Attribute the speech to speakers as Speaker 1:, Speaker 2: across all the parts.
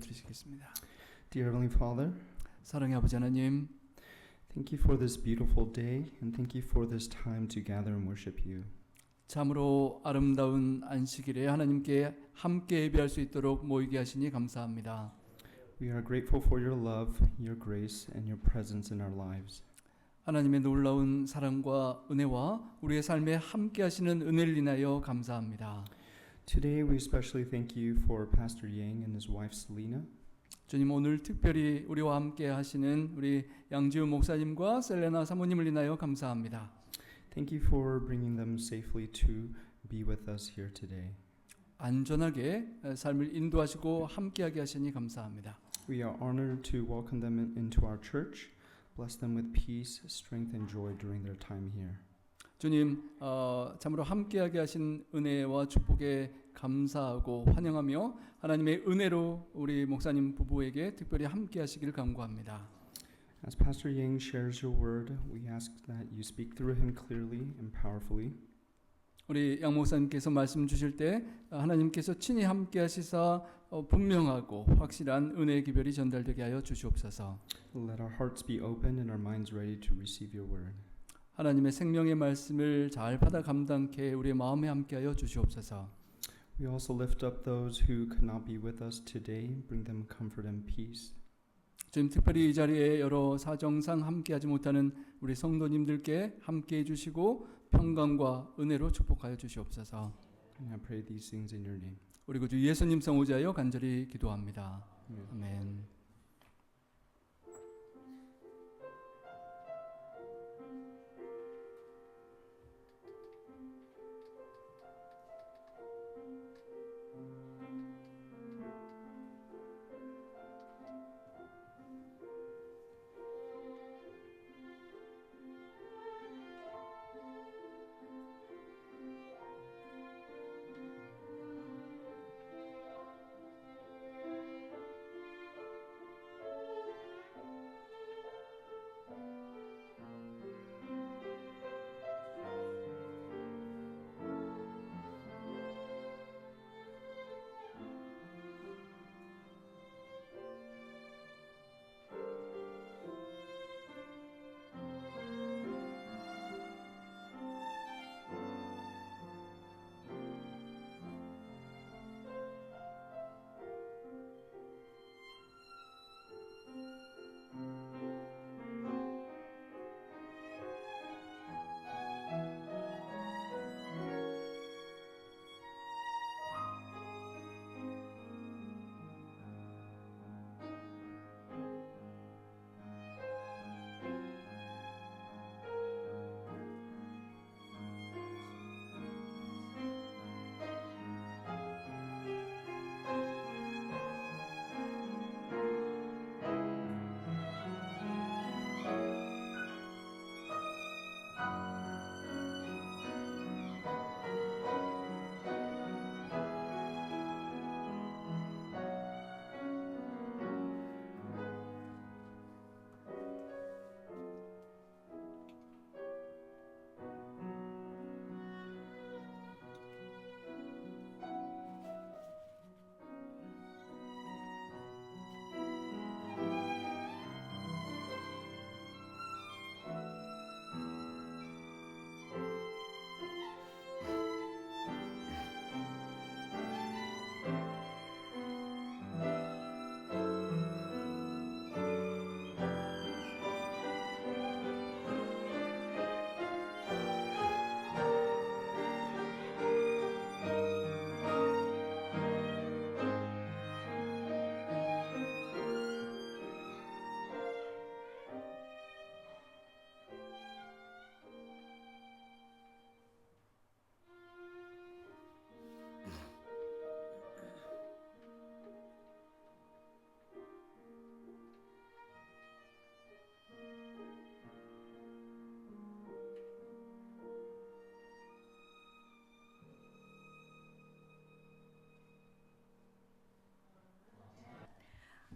Speaker 1: 드리겠습니다.
Speaker 2: Dear Heavenly Father,
Speaker 1: 사랑의 아버지 하나님,
Speaker 2: thank you for this beautiful day and thank you for this time to gather and worship you.
Speaker 1: 참으로 아름다운 안식일에 하나님께 함께 예배할 수 있도록 모이게 하시니 감사합니다.
Speaker 2: We are grateful for your love, your grace, and your presence in our lives.
Speaker 1: 하나님의 놀라운 사랑과 은혜와 우리의 삶에 함께 하시는 은혜를 인하여 감사합니다.
Speaker 2: Today we especially thank you for Pastor Yang and his wife Selena.
Speaker 1: 주님, 오늘 특별히 우리와 함께 하시는 우리 양지우 목사님과 셀레나 사모님을 인하여 감사합니다.
Speaker 2: Thank you for bringing them safely to be with us here today.
Speaker 1: 안전하게 삶을 인도하시고 함께하게 하시니 감사합니다.
Speaker 2: We are honored to welcome them into our church. Bless them with peace, strength, and joy during their time here.
Speaker 1: 주님, 참으로 함께하게 하신 은혜와 축복에 감사하고 환영하며 하나님의 은혜로 우리 목사님 부부에게 특별히 함께하시기를 간구합니다.
Speaker 2: As Pastor Yang shares your word, we ask that you speak through him clearly and powerfully.
Speaker 1: 우리 양 목사님께서 말씀 주실 때 하나님께서 친히 함께하시사 분명하고 확실한 은혜의 기별이 전달되게 하여 주시옵소서.
Speaker 2: Let our hearts be open and our minds ready to receive your word.
Speaker 1: 하나님의 생명의 말씀을 잘 받아 감당케 우리의 마음에 함께하여 주시옵소서.
Speaker 2: We also lift up those who could not be with us today, bring them comfort and peace.
Speaker 1: 주님, 특별히 이 자리에 여러 사정상 함께하지 못하는 우리 성도님들께 함께해 주시고 평강과 은혜로 축복하여 주시옵소서.
Speaker 2: And I pray these things in your name.
Speaker 1: 우리 구주 예수님 성호자여 간절히 기도합니다. 아멘.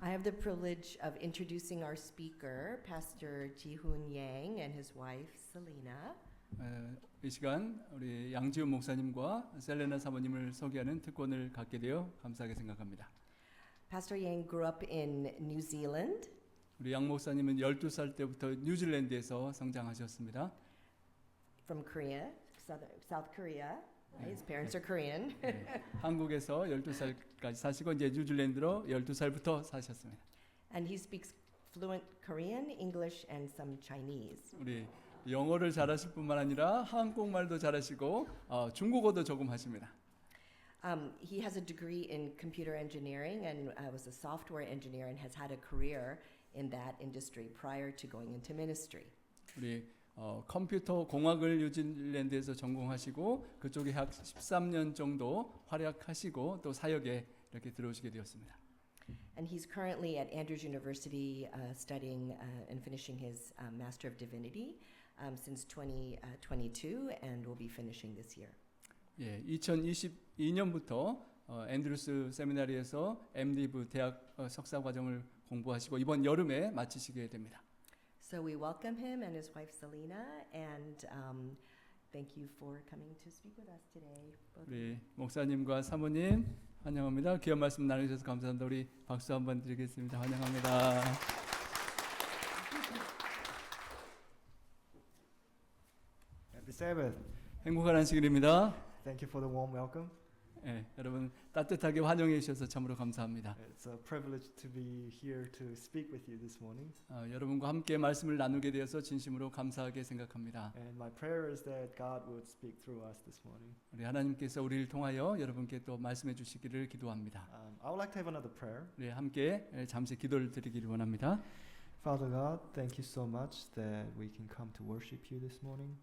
Speaker 3: I have the privilege of introducing our speaker, Pastor Ji-hoon Yang and his wife, Selena.
Speaker 1: 이 시간 우리 양지훈 목사님과 셀레나 사모님을 소개하는 특권을 갖게 되어 감사하게 생각합니다.
Speaker 3: Pastor Yang grew up in New Zealand.
Speaker 1: 우리 양 목사님은 12살 때부터 뉴질랜드에서 성장하셨습니다.
Speaker 3: From Korea, South Korea. Right? His parents are Korean.
Speaker 1: 네, 한국에서 12살까지 사시고 이제 뉴질랜드로 12살부터 사셨습니다.
Speaker 3: And he speaks fluent Korean, English, and some Chinese.
Speaker 1: 우리 영어를 잘하실 뿐만 아니라 한국말도 잘하시고 중국어도 조금 하십니다.
Speaker 3: He has a degree in computer engineering and was a software engineer and has had a career in that industry prior to going into ministry.
Speaker 1: 우리 컴퓨터 공학을 뉴질랜드에서 전공하시고 그쪽에 약 13년 정도 활약하시고 또 사역에 이렇게 들어오시게 되었습니다.
Speaker 3: And he's currently at Andrews University studying and finishing his Master of Divinity since 2022 and will be finishing this year.
Speaker 1: 예, 2022년부터 앤드루스 세미나리에서 MDiv 대학 석사 과정을 공부하시고 이번 여름에 마치시게 됩니다.
Speaker 3: So we welcome him and his wife Selena and thank you for coming to speak with us today. both of you.
Speaker 1: 우리 목사님과 사모님 환영합니다. 귀한 말씀 나누셔서 감사합니다. 우리 박수 한번 드리겠습니다. 환영합니다.
Speaker 4: Happy Sabbath.
Speaker 1: 행복한 안식일입니다.
Speaker 4: Thank you for the warm welcome.
Speaker 1: 예, 여러분 따뜻하게 환영해 주셔서 참으로 감사합니다.
Speaker 4: It's a privilege to be here to speak with you this morning.
Speaker 1: 여러분과 함께 말씀을 나누게 되어서 진심으로 감사하게 생각합니다.
Speaker 4: And my prayer is that God would speak through us this morning.
Speaker 1: 우리 하나님께서 우리를 통하여 여러분께 또 말씀해 주시기를 기도합니다.
Speaker 4: I would like to have another prayer.
Speaker 1: 우리 함께 잠시 기도를 드리기를 원합니다.
Speaker 4: Father God, thank you so much that we can come to worship you this morning.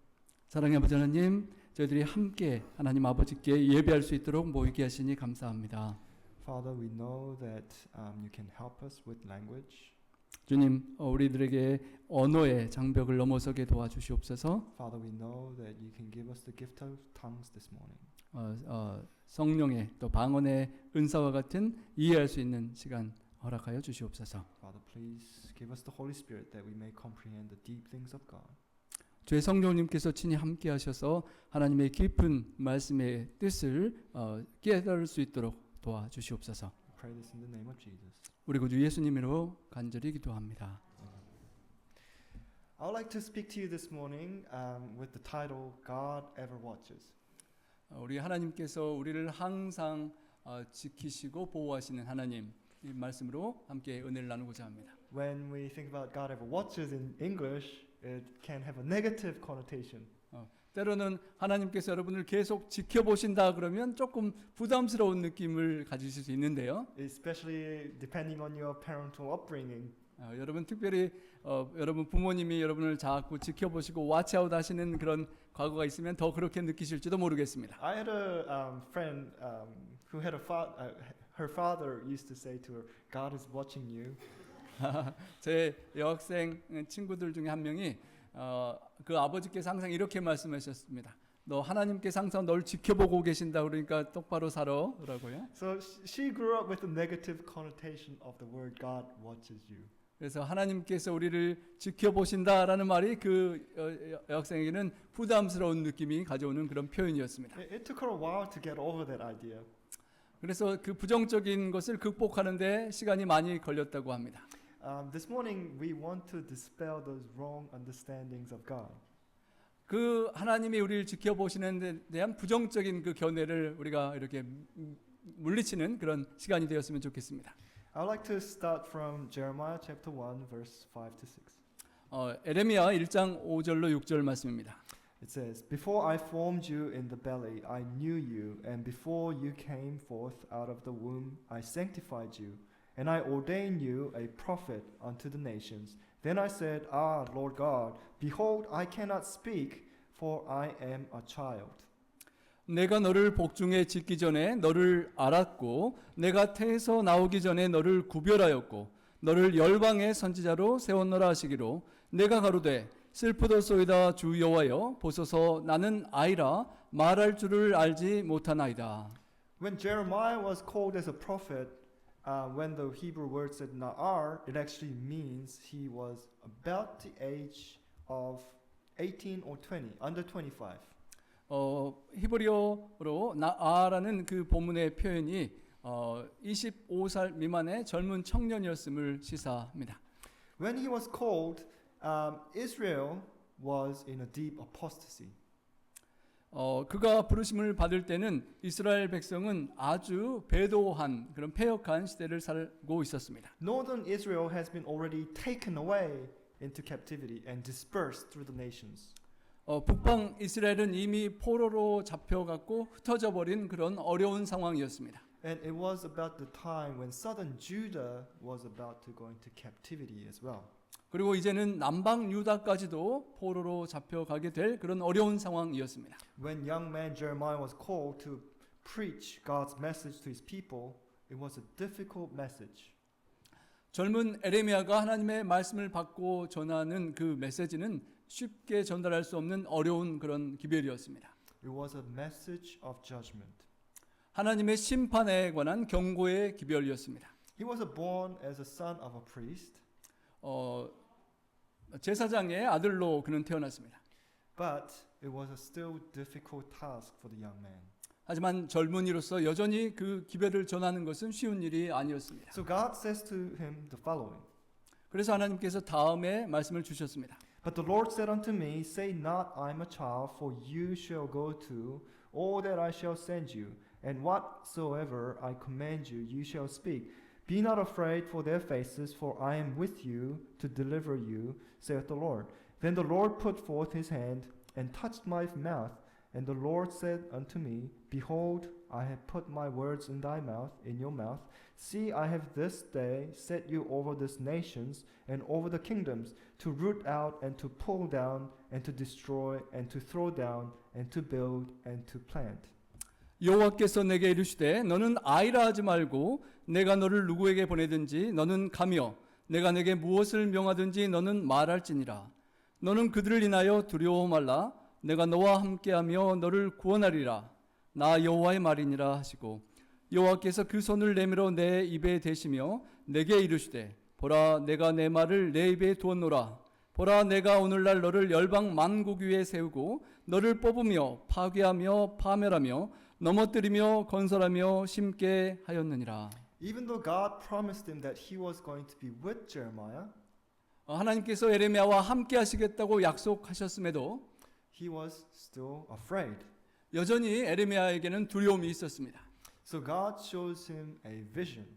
Speaker 1: 사랑의 아버지 하나님, 저희들이 함께 하나님 아버지께 예배할 수 있도록 모이게 하시니 감사합니다.
Speaker 4: Father, we know that you can help us with language.
Speaker 1: 주님, 우리들에게 언어의 장벽을 넘어서게 도와주시옵소서.
Speaker 4: Father, we know that you can give us the gift of tongues this morning.
Speaker 1: 성령의 또 방언의 은사와 같은 이해할 수 있는 시간 허락하여 주시옵소서.
Speaker 4: Father, please give us the Holy Spirit that we may comprehend the deep things of God.
Speaker 1: 주의 성령님께서 친히 함께 하셔서 하나님의 깊은 말씀의 뜻을 깨달을 수 있도록 도와주시옵소서.
Speaker 4: We pray this in the name of Jesus.
Speaker 1: 우리 구주 예수님으로 간절히 기도합니다.
Speaker 4: I would like to speak to you this morning with the title God Ever Watches.
Speaker 1: 우리 하나님께서 우리를 항상 지키시고 보호하시는 하나님 이 말씀으로 함께 은혜를 나누고자 합니다.
Speaker 4: When we think about God Ever Watches in English, it can have a negative connotation.
Speaker 1: 때로는 하나님께서 여러분을 계속 지켜보신다 그러면 조금 부담스러운 느낌을 가지실 수 있는데요.
Speaker 4: Especially depending on your parental upbringing.
Speaker 1: 여러분 특별히 여러분 부모님이 여러분을 자꾸 지켜보시고 watch아웃 하시는 그런 과거가 있으면 더 그렇게 느끼실지도 모르겠습니다.
Speaker 4: I had a friend who had her father used to say to her, God is watching you.
Speaker 1: 제 여학생 친구들 중에 한 명이 그 아버지께서 항상 이렇게 말씀하셨습니다. 너 하나님께서 항상 널 지켜보고 계신다 그러니까 똑바로 살아라고요.
Speaker 4: So she grew up with a negative connotation of the word God watches you.
Speaker 1: 그래서 하나님께서 우리를 지켜보신다라는 말이 그 여학생에게는 부담스러운 느낌이 가져오는 그런 표현이었습니다.
Speaker 4: It took her a while to get over that idea.
Speaker 1: 그래서 그 부정적인 것을 극복하는데 시간이 많이 걸렸다고 합니다.
Speaker 4: This morning we want to dispel those wrong understandings of God.
Speaker 1: 그 하나님이 우리를 지켜보시는 데 대한 부정적인 그 견해를 우리가 이렇게 물리치는 그런 시간이 되었으면 좋겠습니다.
Speaker 4: I would like to start from Jeremiah chapter 1 verse 5 to 6.
Speaker 1: 에레미야 1장 5절로 6절 말씀입니다.
Speaker 4: It says, Before I formed you in the belly, I knew you, and before you came forth out of the womb, I sanctified you, and I ordained you a prophet unto the nations. Then I said, Ah, Lord God, behold, I cannot speak, for I am a child.
Speaker 1: 내가 너를 복중에 짓기 전에 너를 알았고 내가 태에서 나오기 전에 너를 구별하였고 너를 열방의 선지자로 세웠노라 하시기로 내가 가로되 슬프도소이다 주 여호와여 보소서 나는 아이라 말할 줄을 알지 못하나이다.
Speaker 4: When Jeremiah was called as a prophet, when the Hebrew word said na'ar, it actually means he was about the age of 18 or 20, under 25.
Speaker 1: 히브리어로 나아라는 그 본문의 표현이 25살 미만의 젊은 청년이었음을 시사합니다.
Speaker 4: When he was called, Israel was in a deep apostasy.
Speaker 1: 그가 부르심을 받을 때는 이스라엘 백성은 아주 배도한 그런 패역한 시대를 살고 있었습니다.
Speaker 4: Northern Israel has been already taken away into captivity and dispersed through the nations.
Speaker 1: 북방 이스라엘은 이미 포로로 잡혀갔고 흩어져 버린 그런 어려운 상황이었습니다.
Speaker 4: And it was about the time when southern Judah was about to go into captivity as well.
Speaker 1: 그리고 이제는 남방 유다까지도 포로로 잡혀가게 될 그런 어려운 상황이었습니다.
Speaker 4: When young man Jeremiah was called to preach God's message to his people, it was a difficult message.
Speaker 1: 젊은 에레미야가 하나님의 말씀을 받고 전하는 그 메시지는 쉽게 전달할 수 없는 어려운 그런 기별이었습니다.
Speaker 4: It was a message of judgment.
Speaker 1: 하나님의 심판에 관한 경고의 기별이었습니다.
Speaker 4: He was born as a son of a priest,
Speaker 1: 제사장의 아들로 그는 태어났습니다.
Speaker 4: but it was a still difficult task for the young man.
Speaker 1: 하지만 젊은이로서 여전히 그 기별을 전하는 것은 쉬운 일이 아니었습니다.
Speaker 4: So God says to him the following.
Speaker 1: 그래서 하나님께서 다음에 말씀을 주셨습니다.
Speaker 4: But the Lord said unto me, Say not, I am a child, for you shall go to all that I shall send you, and whatsoever I command you, you shall speak. Be not afraid for their faces, for I am with you to deliver you, saith the Lord. Then the Lord put forth his hand and touched my mouth, and the Lord said unto me, Behold, I have put my words in thy mouth, in your mouth. See, I have this day set you over these nations and over the kingdoms, to root out and to pull down and to destroy and to throw down and to build and to plant.
Speaker 1: 여호와께서 내게 이르시되 너는 아이라 하지 말고 내가 너를 누구에게 보내든지 너는 가며 내가 내게 무엇을 명하든지 너는 말할지니라. 너는 그들을 인하여 두려워 말라. 내가 너와 함께하며 너를 구원하리라. 나 여호와의 말이니라 하시고 여호와께서 그 손을 내밀어 내 입에 대시며 내게 이르시되 보라 내가 내 말을 내 입에 두었노라. 보라 내가 오늘날 너를 열방 만국 위에 세우고 너를 뽑으며 파괴하며 파멸하며 넘어뜨리며 건설하며 심게 하였느니라.
Speaker 4: Even though God promised him that he was going to be with Jeremiah,
Speaker 1: 하나님께서 에레미야와 함께 하시겠다고 약속하셨음에도
Speaker 4: he was still afraid.
Speaker 1: 여전히 에레미야에게는 두려움이 있었습니다.
Speaker 4: So God shows him a vision.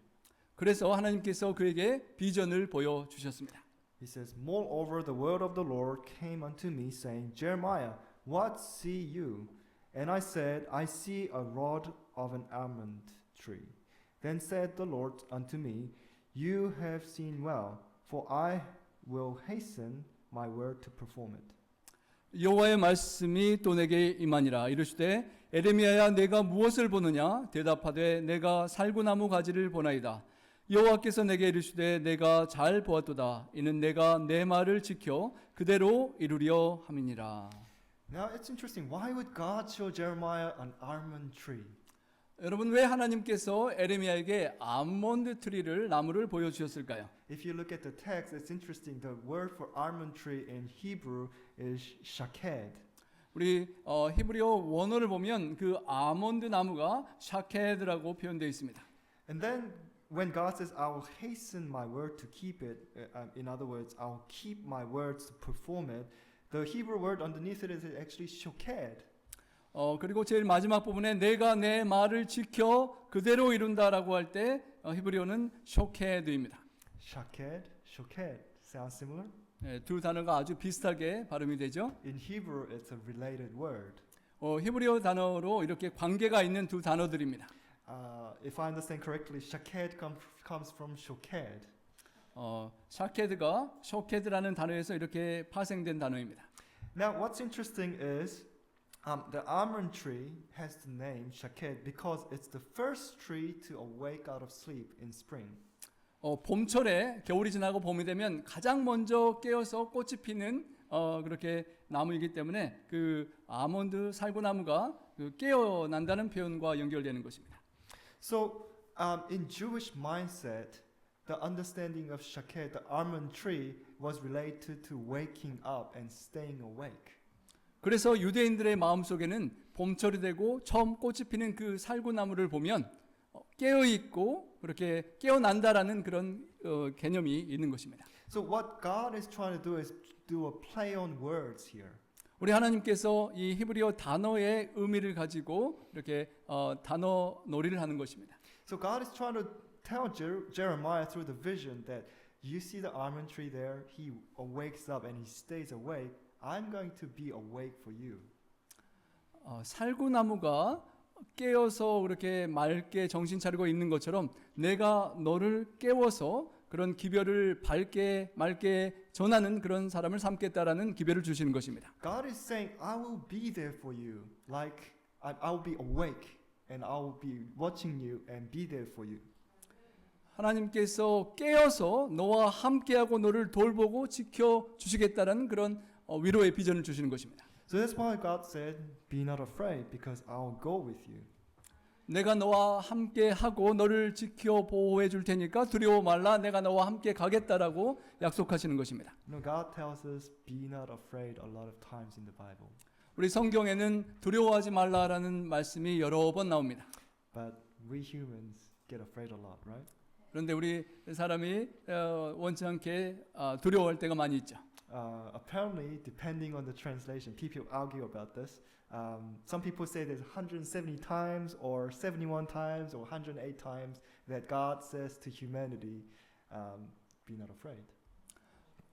Speaker 1: 그래서 하나님께서 그에게 비전을 보여주셨습니다.
Speaker 4: He says, Moreover, the word of the Lord came unto me, saying, Jeremiah, what see you? And I said, I see a rod of an almond tree. Then said the Lord unto me, You have seen well, for I will hasten my word to perform it.
Speaker 1: 여호와의 말씀이 또 내게 임하니라. 이르시되 에레미야야 내가 무엇을 보느냐? 대답하되 내가 살구나무 가지를 보나이다. 여호와께서 내게 이르시되 내가 잘 보았도다. 이는 내가 내 말을 지켜 그대로 이루려 함이니라.
Speaker 4: Now it's interesting. Why would God show Jeremiah an almond tree?
Speaker 1: 여러분 왜 하나님께서 에레미야에게 아몬드 트리를 나무를 보여주셨을까요?
Speaker 4: If you look at the text, it's interesting. The word for almond tree in Hebrew is shaked.
Speaker 1: 우리 히브리어 원어를 보면 그 아몬드 나무가 샤케드라고 표현되어 있습니다.
Speaker 4: And then when God says, I will hasten my word to keep it, in other words, I will keep my words to perform it, the Hebrew word underneath it is actually shoked.
Speaker 1: 그리고 제일 마지막 부분에 내가 내 말을 지켜 그대로 이룬다라고 할 때 히브리어는 쇼케드입니다.
Speaker 4: shoked. Sounds similar?
Speaker 1: 두 단어가 아주 비슷하게 발음이 되죠.
Speaker 4: In Hebrew, it's a related word.
Speaker 1: 히브리어 단어로 이렇게 관계가 있는 두 단어들입니다.
Speaker 4: If I understand correctly, shaked comes from shoked.
Speaker 1: 샤케드가 쇼케드라는 단어에서 이렇게 파생된 단어입니다.
Speaker 4: Now, what's interesting is the almond tree has the name shaked because it's the first tree to awake out of sleep in spring.
Speaker 1: 봄철에 겨울이 지나고 봄이 되면 가장 먼저 깨어서 꽃이 피는 그렇게 나무이기 때문에 그 아몬드 살구나무가 그 깨어난다는 표현과 연결되는 것입니다.
Speaker 4: So, in Jewish mindset, the understanding of shaked, the almond tree, was related to waking up and staying awake.
Speaker 1: 그래서 유대인들의 마음속에는 봄철이 되고 처음 꽃이 피는 그 살구나무를 보면 깨어 있고 그렇게 깨어난다라는 그런 개념이 있는 것입니다.
Speaker 4: So what God is trying to do is do a play on words here.
Speaker 1: 우리 하나님께서 이 히브리어 단어의 의미를 가지고 이렇게 단어 놀이를 하는 것입니다.
Speaker 4: So God is trying to tell Jeremiah through the vision that you see the almond tree there, he wakes up and he stays awake. I'm going to be awake for you.
Speaker 1: 살구나무가 깨어서 그렇게 맑게 정신 차리고 있는 것처럼 내가 너를 깨워서 그런 기별을 밝게 맑게 전하는 그런 사람을 삼겠다라는 기별을 주시는 것입니다.
Speaker 4: God is saying, I will be there for you. Like I will be awake and I will be watching you and be there for you.
Speaker 1: 하나님께서 깨어서 너와 함께하고 너를 돌보고 지켜주시겠다라는 그런 위로의 비전을 주시는 것입니다.
Speaker 4: So that's why God said, be not afraid because I'll go with you.
Speaker 1: 내가 너와 함께하고 너를 지켜 보호해 줄 테니까 두려워 말라. 내가 너와 함께 가겠다라고 약속하시는 것입니다.
Speaker 4: You know, God tells us, be not afraid a lot of times in the Bible.
Speaker 1: 우리 성경에는 두려워하지 말라라는 말씀이 여러 번 나옵니다.
Speaker 4: But we humans get afraid a lot, right?
Speaker 1: 그런데 우리 사람이 원치 않게 두려워할 때가 많이 있죠.
Speaker 4: Apparently, depending on the translation, people argue about this. Some people say there's 170 times or 71 times or 108 times that God says to humanity, be not afraid.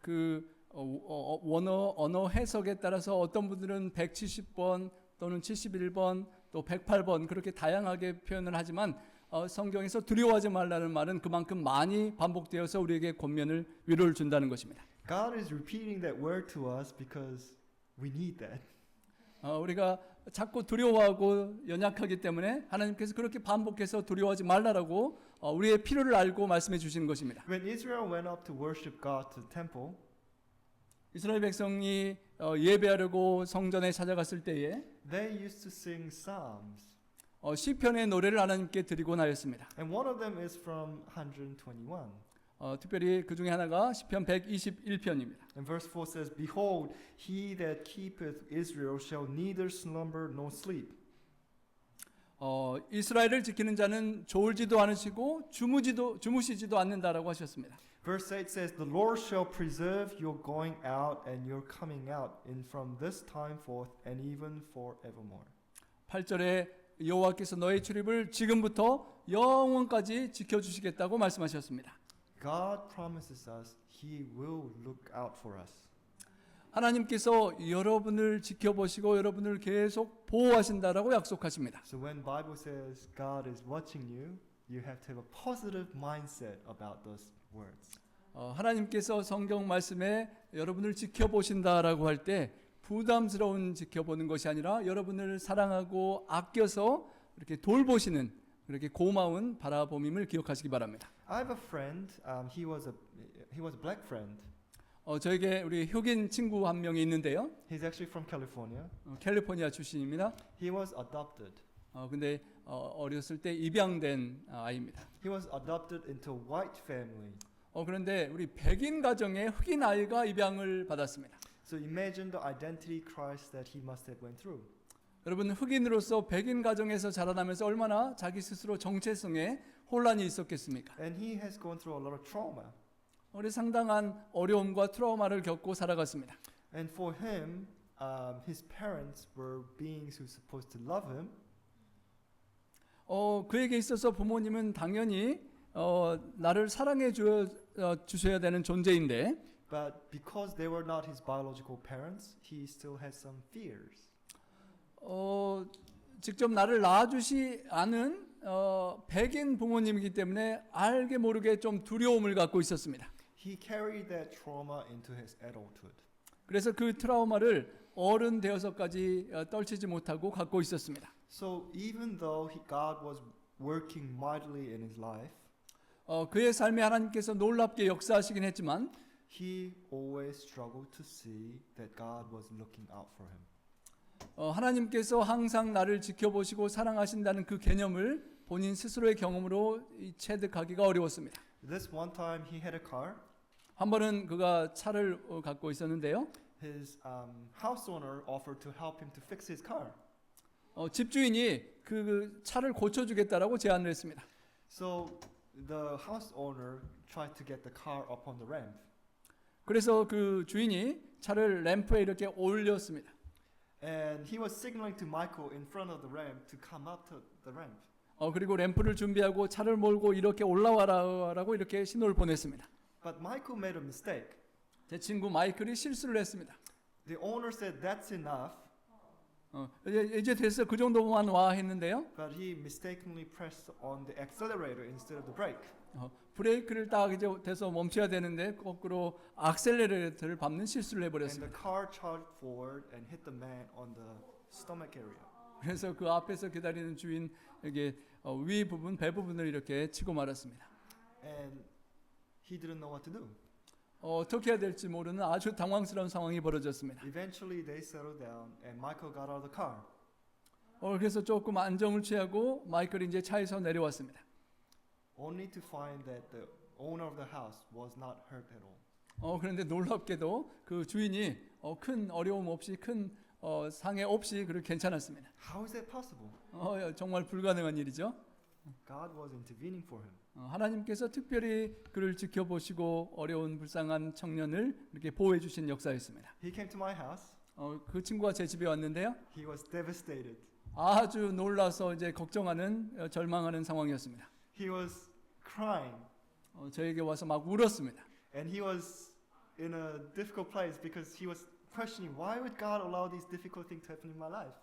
Speaker 1: 그 언어 해석에 따라서 어떤 분들은 170번 또는 71번 또 108번 그렇게 다양하게 표현을 하지만 성경에서 두려워하지 말라는 말은 그만큼 많이 반복되어서 우리에게 권면을 위로를 준다는 것입니다.
Speaker 4: God is repeating that word to us because we need that.
Speaker 1: 우리가 자꾸 두려워하고 연약하기 때문에 하나님께서 그렇게 반복해서 두려워하지 말라라고 우리의 필요를 알고 말씀해 주시는 것입니다.
Speaker 4: When Israel went up to worship God to the temple,
Speaker 1: 이스라엘 백성이 예배하려고 성전에 찾아갔을 때에
Speaker 4: they used to sing psalms.
Speaker 1: 시편의 노래를 하나님께 드리곤 하였습니다.
Speaker 4: And one of them is from 121.
Speaker 1: 특별히 그 중에 하나가 시편 121편입니다.
Speaker 4: And verse 4 says, Behold, he that keepeth Israel shall neither slumber nor sleep.
Speaker 1: 이스라엘을 지키는 자는 졸지도 않으시고 주무시지도 않는다라고 하셨습니다.
Speaker 4: Verse 8 says, The Lord shall preserve your going out and your coming out in from this time forth and even forevermore.
Speaker 1: 8절에 여호와께서 너의 출입을 지금부터 영원까지 지켜주시겠다고 말씀하셨습니다.
Speaker 4: God promises us He will look out for us.
Speaker 1: 하나님께서 여러분을 지켜보시고 여러분을 계속 보호하신다라고 약속하십니다.
Speaker 4: So when Bible says God is watching you, you have to have a positive mindset about those words.
Speaker 1: 하나님께서 성경 말씀에 여러분을 지켜보신다라고 할 때 부담스러운 지켜보는 것이 아니라 여러분을 사랑하고 아껴서 이렇게 돌보시는 그렇게 고마운 바라봄임을 기억하시기 바랍니다.
Speaker 4: I have a friend. He was a black friend.
Speaker 1: 저에게 우리 흑인 친구 한 명이 있는데요.
Speaker 4: He's actually from California.
Speaker 1: 캘리포니아 출신입니다.
Speaker 4: He was adopted.
Speaker 1: 근데 어렸을 때 입양된 아이입니다.
Speaker 4: He was adopted into a white family.
Speaker 1: 그런데 우리 백인 가정에 흑인 아이가 입양을 받았습니다.
Speaker 4: So imagine the identity crisis that he must have went through.
Speaker 1: 여러분 흑인으로서 백인 가정에서 자라나면서 얼마나 자기 스스로 정체성에 혼란이 있었겠습니까?
Speaker 4: And he has gone through a lot of trauma.
Speaker 1: 우리 상당한 어려움과 트라우마를 겪고 살아갔습니다.
Speaker 4: And for him, his parents were beings who were supposed to love him.
Speaker 1: 그에게 있어서 부모님은 당연히 나를 사랑해 주셔야 되는 존재인데
Speaker 4: But because they were not his biological parents, he still had some fears.
Speaker 1: 직접 나를 낳아주시 않은 백인 부모님이기 때문에 알게 모르게 좀 두려움을 갖고 있었습니다.
Speaker 4: He carried that trauma into his adulthood.
Speaker 1: 그래서 그 트라우마를 어른 되어서까지 떨치지 못하고 갖고 있었습니다.
Speaker 4: So even though God was working mightily in his life,
Speaker 1: 그의 삶에 하나님께서 놀랍게 역사하시긴 했지만
Speaker 4: he always struggled to see that God was looking out for him.
Speaker 1: 하나님께서 항상 나를 지켜보시고 사랑하신다는 그 개념을 본인 스스로의 경험으로 체득하기가 어려웠습니다.
Speaker 4: This one time he had a car.
Speaker 1: 한 번은 그가 차를 갖고 있었는데요.
Speaker 4: His house owner offered to help him to fix his car.
Speaker 1: 집주인이 그 차를 고쳐주겠다라고 제안을 했습니다.
Speaker 4: So the house owner tried to get the car up on the ramp.
Speaker 1: 그래서 그 주인이 차를 램프에 이렇게 올렸습니다.
Speaker 4: And he was signaling to Michael in front of the ramp to come up to the ramp.
Speaker 1: 그리고 램프를 준비하고 차를 몰고 이렇게 올라와라라고 이렇게 신호를 보냈습니다.
Speaker 4: But Michael made a mistake.
Speaker 1: 제 친구 마이클이 실수를 했습니다.
Speaker 4: The owner said that's enough,
Speaker 1: 이제 됐어, 그 정도만 와 했는데요.
Speaker 4: but he mistakenly pressed on the accelerator instead of the brake.
Speaker 1: 브레이크를 딱 이제 돼서 멈춰야 되는데 거꾸로 악셀레레이터를 밟는 실수를
Speaker 4: And the
Speaker 1: 해버렸습니다.
Speaker 4: car charged forward and hit the man on the stomach area.
Speaker 1: 그래서 그 앞에서 기다리는 주인에게 위 부분, 배 부분을 이렇게 치고 말았습니다.
Speaker 4: And he didn't know what to do.
Speaker 1: 어떻게 해야 될지 모르는 아주 당황스러운 상황이 벌어졌습니다.
Speaker 4: Eventually they settled down and Michael got out of the car.
Speaker 1: 그래서 조금 안정을 취하고 마이클이 이제 차에서 내려왔습니다.
Speaker 4: Only to find that the owner of the house was not hurt at all.
Speaker 1: 그런데 놀랍게도 그 주인이 큰 어려움 없이 큰 상해 없이 그렇게 괜찮았습니다.
Speaker 4: How is that possible?
Speaker 1: 정말 불가능한 일이죠.
Speaker 4: God was intervening for him.
Speaker 1: 하나님께서 특별히 그를 지켜보시고 어려운 불쌍한 청년을 이렇게 보호해 주신 역사였습니다.
Speaker 4: He came to my house.
Speaker 1: 그 친구가 제 집에 왔는데요.
Speaker 4: He was devastated.
Speaker 1: 아주 놀라서 이제 걱정하는 절망하는 상황이었습니다.
Speaker 4: He was crying
Speaker 1: 저에게 와서 막 울었습니다.
Speaker 4: and he was in a difficult place because he was questioning why would God allow these difficult things to happen in my life?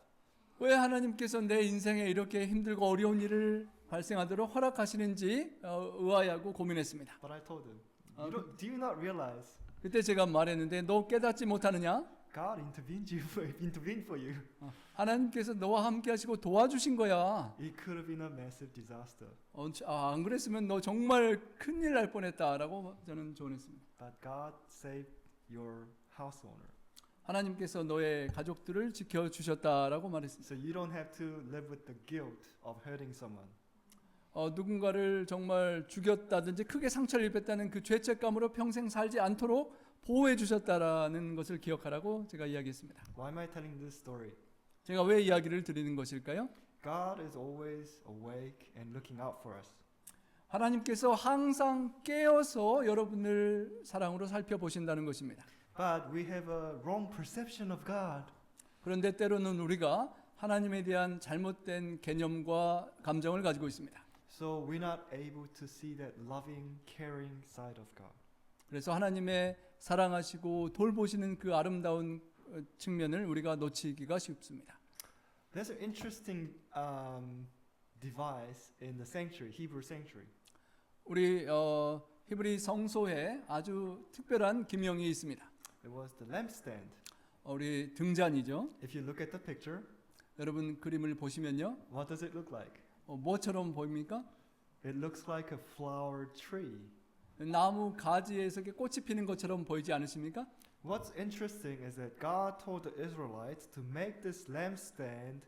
Speaker 1: 왜 하나님께서 내 인생에 이렇게 힘들고 어려운 일을 발생하도록 허락하시는지 의아해하고 고민했습니다.
Speaker 4: But I told him, do you not realize
Speaker 1: 그때 제가 말했는데 너 깨닫지 못하느냐?
Speaker 4: God intervened for you.
Speaker 1: 하나님께서 너와 함께 하시고 도와주신 거야.
Speaker 4: It could have been a massive disaster.
Speaker 1: 안 그랬으면 너 정말 큰일 날 뻔했다라고 저는 조언했습니다.
Speaker 4: But God saved your house owner.
Speaker 1: 하나님께서 너의 가족들을 지켜주셨다라고 말했습니다.
Speaker 4: So you don't have to live with the guilt of hurting someone.
Speaker 1: 누군가를 정말 죽였다든지 크게 상처를 입혔다는 그 죄책감으로 평생 살지 않도록 보호해 주셨다라는 것을 기억하라고 제가 이야기했습니다.
Speaker 4: Why am I telling this story?
Speaker 1: 제가 왜 이야기를 드리는 것일까요?
Speaker 4: God is always awake and looking out for us.
Speaker 1: 하나님께서 항상 깨어서 여러분을 사랑으로 살펴보신다는 것입니다.
Speaker 4: But we have a wrong perception of God.
Speaker 1: 그런데 때로는 우리가 하나님에 대한 잘못된 개념과 감정을 가지고 있습니다.
Speaker 4: So we're not able to see that loving, caring side of God.
Speaker 1: 그래서 하나님의 사랑하시고 돌보시는 그 아름다운 측면을 우리가 놓치기가 쉽습니다.
Speaker 4: There's an interesting device in the sanctuary, Hebrew sanctuary.
Speaker 1: 우리 히브리 성소에 아주 특별한 기명이 있습니다.
Speaker 4: It was the lampstand.
Speaker 1: 우리 등잔이죠.
Speaker 4: If you look at the picture,
Speaker 1: 여러분 그림을 보시면요,
Speaker 4: what does it look like?
Speaker 1: 뭐처럼 보입니까?
Speaker 4: It looks like a flower tree.
Speaker 1: 나무 가지에서 이렇게 꽃이 피는 것처럼 보이지 않으십니까?
Speaker 4: What's interesting is that God told the Israelites to make this lampstand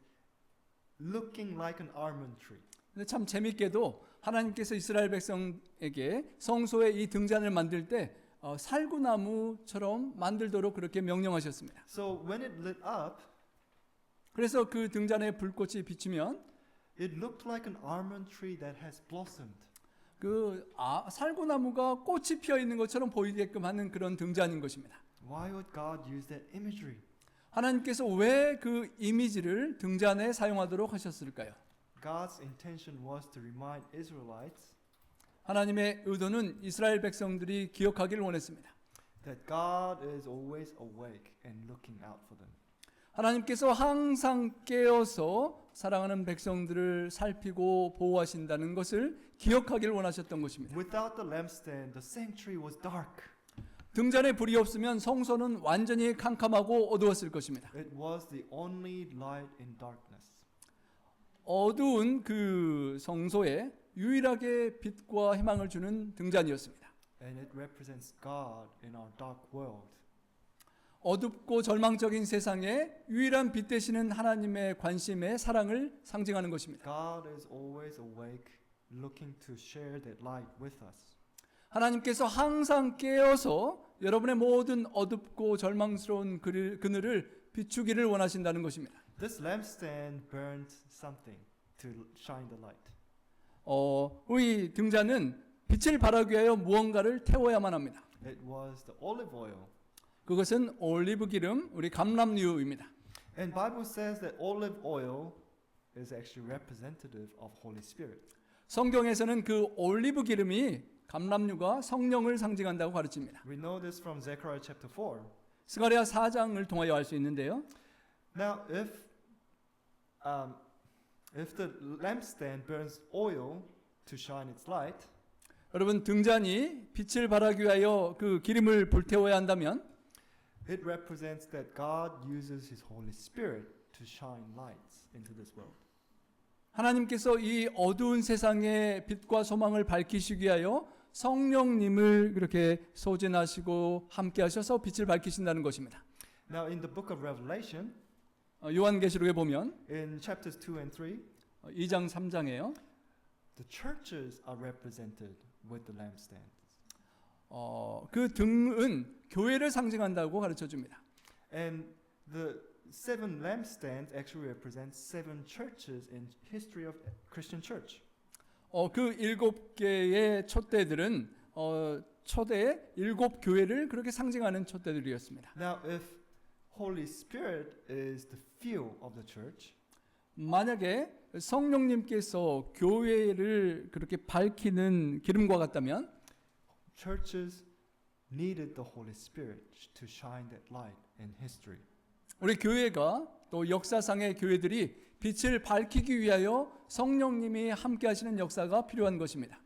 Speaker 4: looking like an almond tree.
Speaker 1: 근데 참 재밌게도 하나님께서 이스라엘 백성에게 성소에 이 등잔을 만들 때 살구나무처럼 만들도록 그렇게 명령하셨습니다.
Speaker 4: So when it lit up,
Speaker 1: 그래서 그 등잔에 불꽃이 비치면
Speaker 4: it looked like an almond tree that has blossomed.
Speaker 1: 그 살구나무가 꽃이 피어 있는 것처럼 보이게끔 하는 그런 등잔인 것입니다.
Speaker 4: Why would God use that imagery?
Speaker 1: 하나님께서 왜 그 이미지를 등잔에 사용하도록 하셨을까요?
Speaker 4: God's intention was to remind Israelites
Speaker 1: 하나님의 의도는 이스라엘 백성들이 기억하기를 원했습니다.
Speaker 4: that God is always awake and looking out for them.
Speaker 1: 하나님께서 항상 깨어서 사랑하는 백성들을 살피고 보호하신다는 것을 기억하기를 원하셨던 것입니다.
Speaker 4: Without the lampstand, the sanctuary was dark.
Speaker 1: 등잔에 불이 없으면 성소는 완전히 캄캄하고 어두웠을 것입니다.
Speaker 4: It was the only light in darkness.
Speaker 1: 어두운 그 성소에 유일하게 빛과 희망을 주는 등잔이었습니다.
Speaker 4: And it represents God in our dark world.
Speaker 1: 어둡고 절망적인 세상에 유일한 빛 되시는 하나님의 관심의 사랑을 상징하는 것입니다.
Speaker 4: God is always awake, looking to share that light with us.
Speaker 1: 하나님께서 항상 깨어서 여러분의 모든 어둡고 절망스러운 그늘을 비추기를 원하신다는 것입니다.
Speaker 4: This lampstand burned something to shine the light.
Speaker 1: 우리 등잔은 빛을 발하기 위하여 무언가를 태워야만 합니다.
Speaker 4: It was the olive oil.
Speaker 1: 그것은 올리브 기름, 우리 감람유입니다.
Speaker 4: And Bible says that olive oil is actually representative of Holy Spirit.
Speaker 1: 성경에서는 그 올리브 기름이 감람유가 성령을 상징한다고 가르칩니다.
Speaker 4: We know this from Zechariah chapter 4.
Speaker 1: 스가랴 4장을 통하여 알 수 있는데요.
Speaker 4: Now, if the lampstand burns oil to shine its light,
Speaker 1: 여러분 등잔이 빛을 발하기 위하여 그 기름을 불태워야 한다면
Speaker 4: it represents that God uses His Holy Spirit to shine lights into this world.
Speaker 1: 하나님께서 이 어두운 세상의 빛과 소망을 밝히시기 위하여 성령님을 그렇게 소진하시고 함께 하셔서 빛을 밝히신다는 것입니다.
Speaker 4: Now, in the book of Revelation,
Speaker 1: 요한계시록에 보면
Speaker 4: in chapters 2 and 3,
Speaker 1: 2장 3장에요.
Speaker 4: the churches are represented with the lampstands.
Speaker 1: 그 등은 교회를 상징한다고 가르쳐 줍니다.
Speaker 4: And the seven lampstands actually represent seven churches in history of Christian church.
Speaker 1: 그 7개의 촛대들은 초대 7 교회를 그렇게 상징하는 촛대들이었습니다.
Speaker 4: Now, if Holy Spirit is the fuel of the church,
Speaker 1: 만약에 성령님께서 교회를 그렇게 밝히는 기름과 같다면
Speaker 4: churches needed the Holy Spirit to shine that light in history.
Speaker 1: 우리 교회가 또 역사상의 교회들이 빛을 밝히기 위하여 성령님이 함께 하시는 역사가 필요한 것입니다.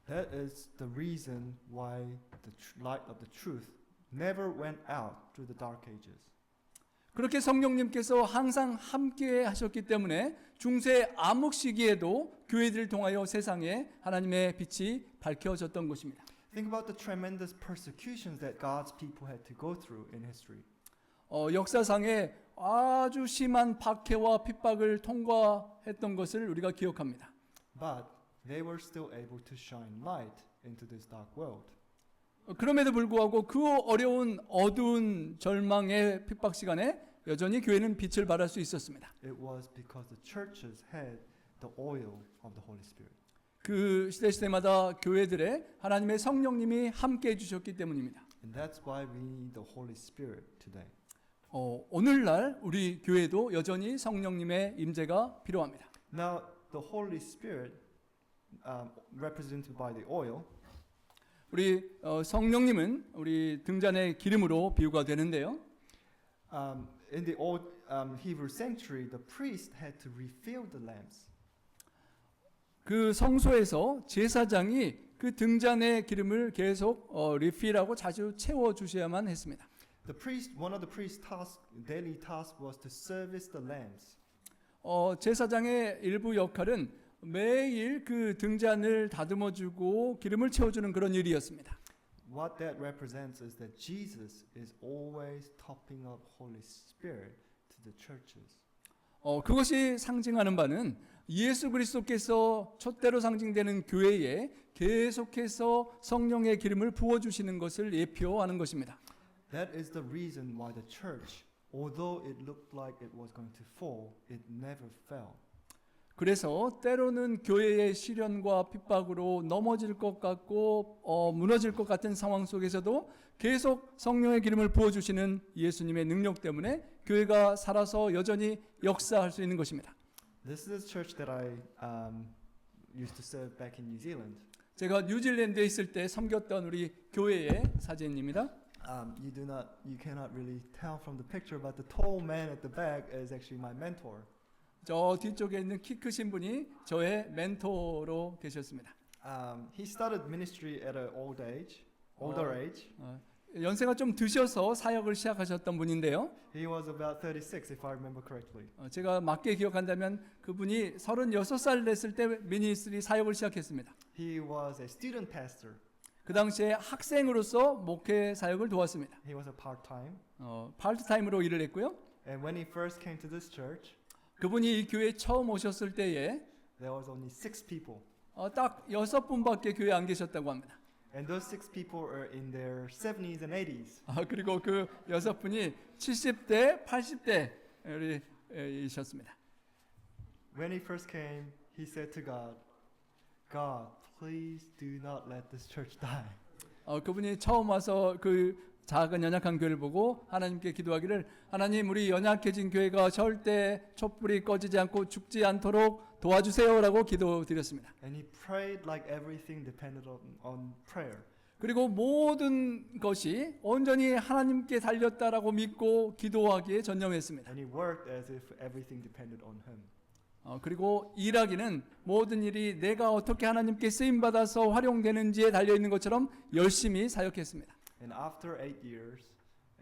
Speaker 4: That is the reason why the light of the truth never went out through the dark ages.
Speaker 1: 그렇게 성령님께서 항상 함께 하셨기 때문에 중세 암흑 시기에도 교회들을 통하여 세상에 하나님의 빛이 밝혀졌던 것입니다.
Speaker 4: Think about the tremendous persecutions that God's people had to go through in history.
Speaker 1: 역사상에 아주 심한 박해와 핍박을 통과했던 것을 우리가 기억합니다.
Speaker 4: But they were still able to shine light into this dark world.
Speaker 1: 그럼에도 불구하고 그 어려운 어두운 절망의 핍박 시간에 여전히 교회는 빛을 발할 수 있었습니다.
Speaker 4: It was because the churches had the oil of the Holy Spirit.
Speaker 1: 그 시대마다 교회들에 하나님의 성령님이 함께 해주셨기 때문입니다.
Speaker 4: And that's why we need the Holy Spirit today.
Speaker 1: 오늘날 우리 교회도 여전히 성령님의 임재가 필요합니다.
Speaker 4: Now, the Holy Spirit, represented by the oil,
Speaker 1: 우리 성령님은 우리 등잔의 기름으로 비유가 되는데요.
Speaker 4: in the old Hebrew sanctuary, the priest had to refill the lamps.
Speaker 1: 그 성소에서 제사장이 그 등잔의 기름을 계속 리필하고 자주 채워 주셔야만 했습니다.
Speaker 4: One of the priest's daily task was to service the lamps.
Speaker 1: 제사장의 일부 역할은 매일 그 등잔을 다듬어 주고 기름을 채워 주는 그런 일이었습니다.
Speaker 4: What that represents is that Jesus is always topping up Holy Spirit to the churches.
Speaker 1: 그것이 상징하는 바는 예수 그리스도께서 촛대로 상징되는 교회에 계속해서 성령의 기름을 부어 주시는 것을 예표하는 것입니다.
Speaker 4: That is the reason why the church, although it looked like it was going to fall, it never fell.
Speaker 1: 그래서 때로는 교회의 시련과 핍박으로 넘어질 것 같고 무너질 것 같은 상황 속에서도 계속 성령의 기름을 부어주시는 예수님의 능력 때문에 교회가 살아서 여전히 역사할 수 있는 것입니다.
Speaker 4: This is a church that I used to serve back in New Zealand.
Speaker 1: 제가 뉴질랜드에 있을 때 섬겼던 우리 교회의 사진입니다.
Speaker 4: You cannot really tell from the picture, but the tall man at the back is actually my mentor.
Speaker 1: 저 뒤쪽에 있는 키 크신 분이 저의 멘토로 계셨습니다.
Speaker 4: He started ministry at an older age.
Speaker 1: 연세가 좀 드셔서 사역을 시작하셨던 분인데요.
Speaker 4: He was about 36, if I remember correctly.
Speaker 1: 제가 맞게 기억한다면 그분이 36살 됐을 때 미니스트리 사역을 시작했습니다.
Speaker 4: He was a student pastor.
Speaker 1: 그 당시에 학생으로서 목회 사역을 도왔습니다.
Speaker 4: He was a part-time.
Speaker 1: 파트타임으로 일을 했고요.
Speaker 4: And when he first came to this church,
Speaker 1: 그분이 이 교회에 처음 오셨을 때에
Speaker 4: there was only 6 people.
Speaker 1: 딱 6분밖에 교회에 안 계셨다고 합니다.
Speaker 4: And those 6 people are in their 70s and 80s.
Speaker 1: 그리고 그 6분이 70대, 80대이셨습니다.
Speaker 4: When he first came, he said to God, God, please do not let this church die.
Speaker 1: 그분이 처음 와서 그 작은 연약한 교회를 보고 하나님께 기도하기를 하나님 우리 연약해진 교회가 절대 촛불이 꺼지지 않고 죽지 않도록 도와주세요라고 기도드렸습니다.
Speaker 4: And he prayed like everything depended on prayer.
Speaker 1: 그리고 모든 것이 온전히 하나님께 달렸다라고 믿고 기도하기에 전념했습니다.
Speaker 4: And he worked as if everything depended on him.
Speaker 1: 그리고 일하기는 모든 일이 내가 어떻게 하나님께 쓰임 받아서 활용되는지에 달려 있는 것처럼 열심히 사역했습니다.
Speaker 4: And after 8 years,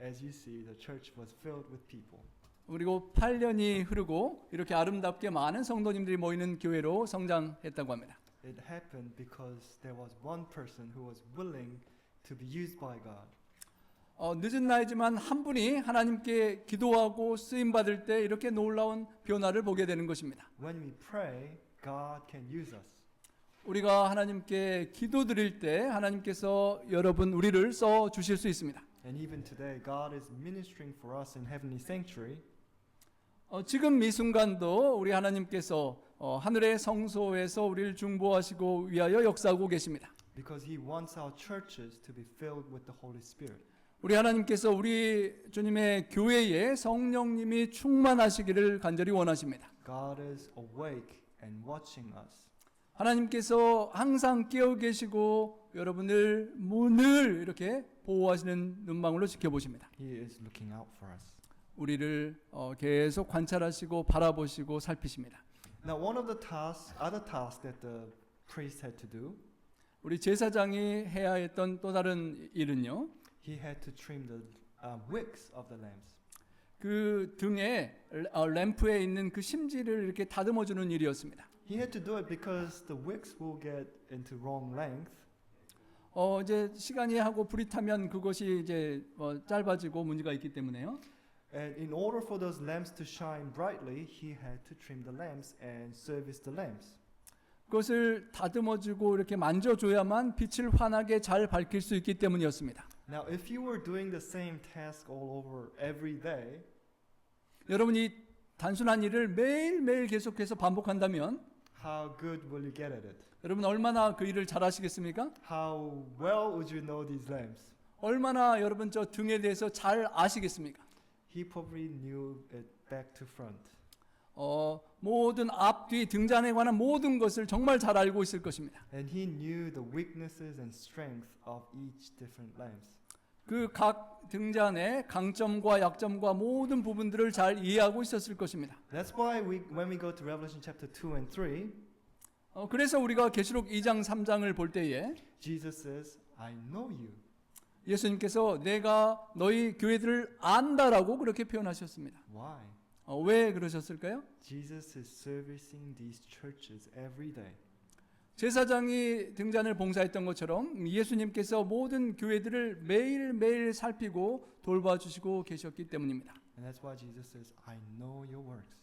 Speaker 4: as you see, the church was filled with people.
Speaker 1: 그리고 8년이 흐르고 이렇게 아름답게 많은 성도님들이 모이는 교회로 성장했다고 합니다.
Speaker 4: It happened because there was one person who was willing to be used by God.
Speaker 1: 늦은 나이지만 한 분이 하나님께 기도하고 쓰임 받을 때 이렇게 놀라운 변화를 보게 되는 것입니다.
Speaker 4: When we pray, God can use us.
Speaker 1: 우리가 하나님께 기도드릴 때 하나님께서 여러분 우리를 써 주실 수 있습니다.
Speaker 4: And even today, God is ministering for us in heavenly sanctuary.
Speaker 1: 지금 이 순간도 우리 하나님께서 하늘의 성소에서 우리를 중보하시고 위하여 역사하고 계십니다.
Speaker 4: Because He wants our churches to be filled with the Holy Spirit.
Speaker 1: 우리 하나님께서 우리 주님의 교회에 성령님이 충만하시기를 간절히 원하십니다.
Speaker 4: God is awake and watching us.
Speaker 1: 하나님께서 항상 깨어 계시고 여러분을 늘 이렇게 보호하시는 눈망울로 지켜보십니다.
Speaker 4: He is looking out for us.
Speaker 1: 우리를 계속 관찰하시고 바라보시고 살피십니다.
Speaker 4: Now, one of the other tasks that the priest had to do,
Speaker 1: 우리 제사장이 해야 했던 또 다른 일은요.
Speaker 4: he had to trim the wicks of the lamps.
Speaker 1: 그 등에 램프에 있는 그 심지를 이렇게 다듬어 주는 일이었습니다.
Speaker 4: He had to do it because the wicks will get into wrong length.
Speaker 1: 이제 시간이 하고 불이 타면 그것이 이제 짧아지고 문제가 있기 때문에요.
Speaker 4: And in order for those lamps to shine brightly, he had to trim the lamps and service the lamps.
Speaker 1: 그것을 다듬어 주고 이렇게 만져 줘야만 빛을 환하게 잘 밝힐 수 있기 때문이었습니다.
Speaker 4: Now, if you were doing the same task all over every day,
Speaker 1: 여러분이 단순한 일을 매일매일 계속해서 반복한다면
Speaker 4: how good will you get at it?
Speaker 1: 여러분 얼마나 그 일을 잘 하시겠습니까?
Speaker 4: How well would you know these lamps?
Speaker 1: 얼마나 여러분 저 등에 대해서 잘 아시겠습니까?
Speaker 4: He probably knew it back to front.
Speaker 1: 모든 앞뒤 등잔에 관한 모든 것을 정말 잘 알고 있을 것입니다.
Speaker 4: And he knew the weaknesses and strength of each different lamps.
Speaker 1: 그 각 등잔의 강점과 약점과 모든 부분들을 잘 이해하고 있었을 것입니다.
Speaker 4: That's why when we go to Revelation chapter 2 and 3,
Speaker 1: 그래서 우리가 계시록 2장 3장을 볼 때에
Speaker 4: Jesus says, I know you.
Speaker 1: 예수님께서 내가 너희 교회들을 안다라고 그렇게 표현하셨습니다.
Speaker 4: Why?
Speaker 1: 왜 그러셨을까요?
Speaker 4: Jesus is servicing these churches every day.
Speaker 1: 제사장이 등잔을 봉사했던 것처럼 예수님께서 모든 교회들을 매일매일 살피고 돌봐주시고 계셨기 때문입니다.
Speaker 4: And that's why Jesus says, I know your works.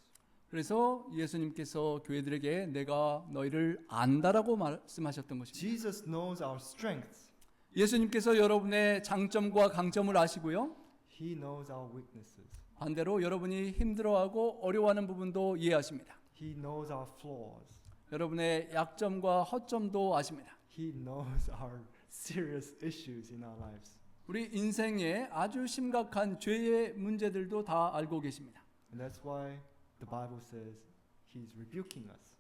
Speaker 1: 그래서 예수님께서 교회들에게 내가 너희를 안다라고 말씀하셨던 것입니다.
Speaker 4: Jesus knows our strengths.
Speaker 1: 예수님께서 여러분의 장점과 강점을 아시고요.
Speaker 4: He knows our weaknesses.
Speaker 1: 반대로 여러분이 힘들어하고 어려워하는 부분도 이해하십니다.
Speaker 4: He knows our flaws.
Speaker 1: 여러분의 약점과 허점도 아십니다.
Speaker 4: He knows our serious issues in our lives.
Speaker 1: 우리 인생에 아주 심각한 죄의 문제들도 다 알고 계십니다.
Speaker 4: And that's why the Bible says He's rebuking us.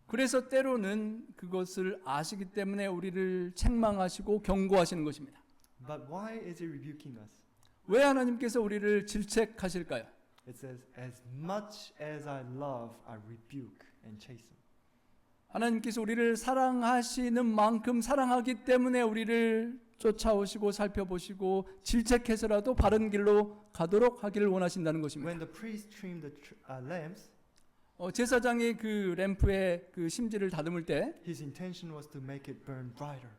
Speaker 1: 그래서 때로는 그것을 아시기 때문에 우리를 책망하시고 경고하시는 것입니다.
Speaker 4: But why is He rebuking us?
Speaker 1: 왜 하나님께서 우리를 질책하실까요?
Speaker 4: It says, as much as I love, I rebuke and chasten.
Speaker 1: 하나님께서 우리를 사랑하시는 만큼 사랑하기 때문에 우리를 쫓아오시고 살펴보시고 질책해서라도 바른 길로 가도록 하기를 원하신다는 것입니다.
Speaker 4: When the priest trimmed the lamps,
Speaker 1: 제사장이 그 램프의 그 심지를 다듬을 때
Speaker 4: his intention was to make it burn brighter.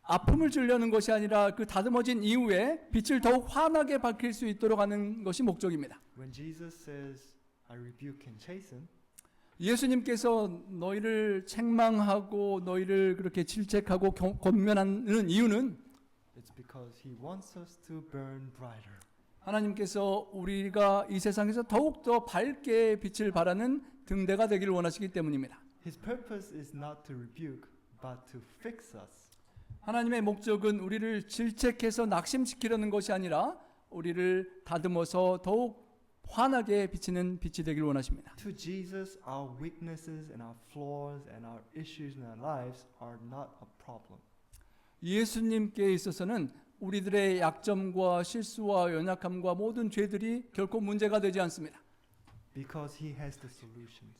Speaker 1: 아픔을 주려는 것이 아니라 그 다듬어진 이후에 빛을 더욱 환하게 밝힐 수 있도록 하는 것이 목적입니다.
Speaker 4: When Jesus says, I rebuke and chasten,
Speaker 1: 예수님께서 너희를 책망하고 너희를 그렇게 질책하고 권면하는 이유는
Speaker 4: it's because He wants us to burn brighter.
Speaker 1: 하나님께서 우리가 이 세상에서 더욱더 밝게 빛을 발하는 등대가 되기를 원하시기 때문입니다.
Speaker 4: His purpose is not to rebuke, but to fix us.
Speaker 1: 하나님의 목적은 우리를 질책해서 낙심시키려는 것이 아니라 우리를 다듬어서 더욱 환하게 비치는 빛이 되길 원하십니다.
Speaker 4: To Jesus, our weaknesses and our flaws and our issues in our lives are not a problem.
Speaker 1: 예수님께 있어서는 우리들의 약점과 실수와 연약함과 모든 죄들이 결코 문제가 되지 않습니다.
Speaker 4: Because he has the solutions.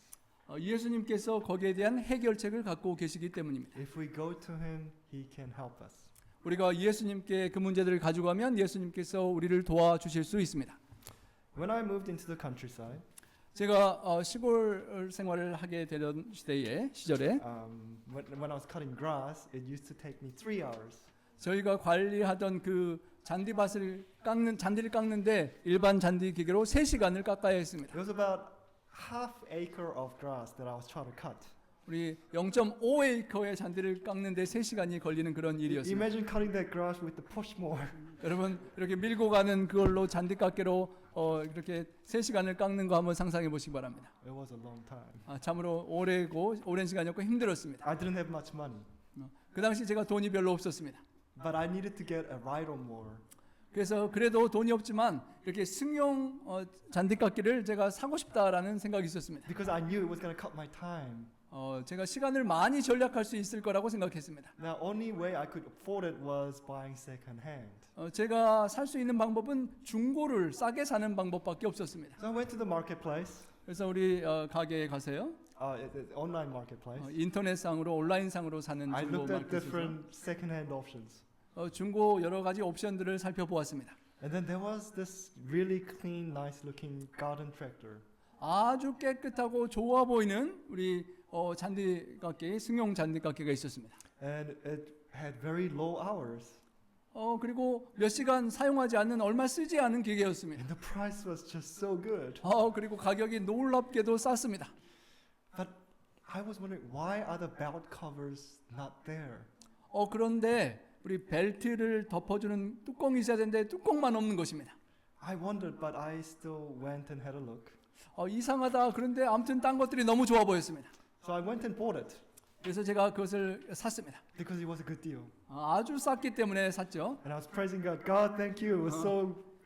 Speaker 1: 예수님께서 거기에 대한 해결책을 갖고 계시기 때문입니다.
Speaker 4: If we go to him, he can help us.
Speaker 1: 우리가 예수님께 그 문제들을 가지고 가면 예수님께서 우리를 도와주실 수 있습니다.
Speaker 4: When I moved into the countryside,
Speaker 1: 제가 시골 생활을 하게 되던 시절에
Speaker 4: when I was cutting grass, it used to take me 3 hours.
Speaker 1: 저희가 관리하던 그 잔디밭을 잔디를 깎는데 일반 잔디 기계로 3시간을 깎아야 했습니다.
Speaker 4: It was about half acre of grass that I was trying to cut.
Speaker 1: 우리 0.5에이커의 잔디를 깎는데 3시간이 걸리는 그런 일이었습니다.
Speaker 4: Imagine cutting that grass with the push mower.
Speaker 1: 여러분 이렇게 밀고 가는 그걸로 잔디 깎기로 이렇게 3시간을 깎는 거 한번 상상해 보시기 바랍니다.
Speaker 4: It was a long time.
Speaker 1: 참으로 오랜 시간이었고 힘들었습니다.
Speaker 4: I didn't have much money,
Speaker 1: 그 당시 제가 돈이 별로 없었습니다.
Speaker 4: but I needed to get a rider mower.
Speaker 1: 그래서 그래도 돈이 없지만 이렇게 승용 잔디 깎기를 제가 사고 싶다라는 생각이 있었습니다.
Speaker 4: Because I knew it was going to cut my time.
Speaker 1: 제가 시간을 많이 절약할 수 있을 거라고 생각했습니다.
Speaker 4: The only way I could afford it was buying second hand.
Speaker 1: 제가 살 수 있는 방법은 중고를 싸게 사는 방법밖에 없었습니다.
Speaker 4: So I went to the marketplace,
Speaker 1: 그래서 우리 가게에 가세요.
Speaker 4: online marketplace.
Speaker 1: 인터넷상으로 온라인상으로 사는
Speaker 4: I
Speaker 1: 중고
Speaker 4: looked at
Speaker 1: 마켓에서
Speaker 4: different second hand options.
Speaker 1: 중고 여러 가지 옵션들을 살펴보았습니다.
Speaker 4: And then there was this really clean, nice looking garden tractor.
Speaker 1: 아주 깨끗하고 좋아 보이는 우리 잔디깎기, 승용 잔디깎기가 있었습니다.
Speaker 4: And it had very low hours.
Speaker 1: 그리고 몇 시간 사용하지 않는 얼마 쓰지 않은 기계였습니다.
Speaker 4: And the price was just so good.
Speaker 1: 그리고 가격이 놀랍게도 쌌습니다.
Speaker 4: But I was wondering, why are the belt covers not there?
Speaker 1: 그런데 우리 벨트를 덮어주는 뚜껑이 있어야 되는데 뚜껑만 없는 것입니다.
Speaker 4: I wondered, but I still went and had a look.
Speaker 1: 이상하다. 그런데 아무튼 딴 것들이 너무 좋아 보였습니다.
Speaker 4: So I went and bought it
Speaker 1: 그래서 제가 그것을 샀습니다.
Speaker 4: because it was a good deal.
Speaker 1: 아주 쌌기 때문에 샀죠.
Speaker 4: And I was praising God. God, thank you.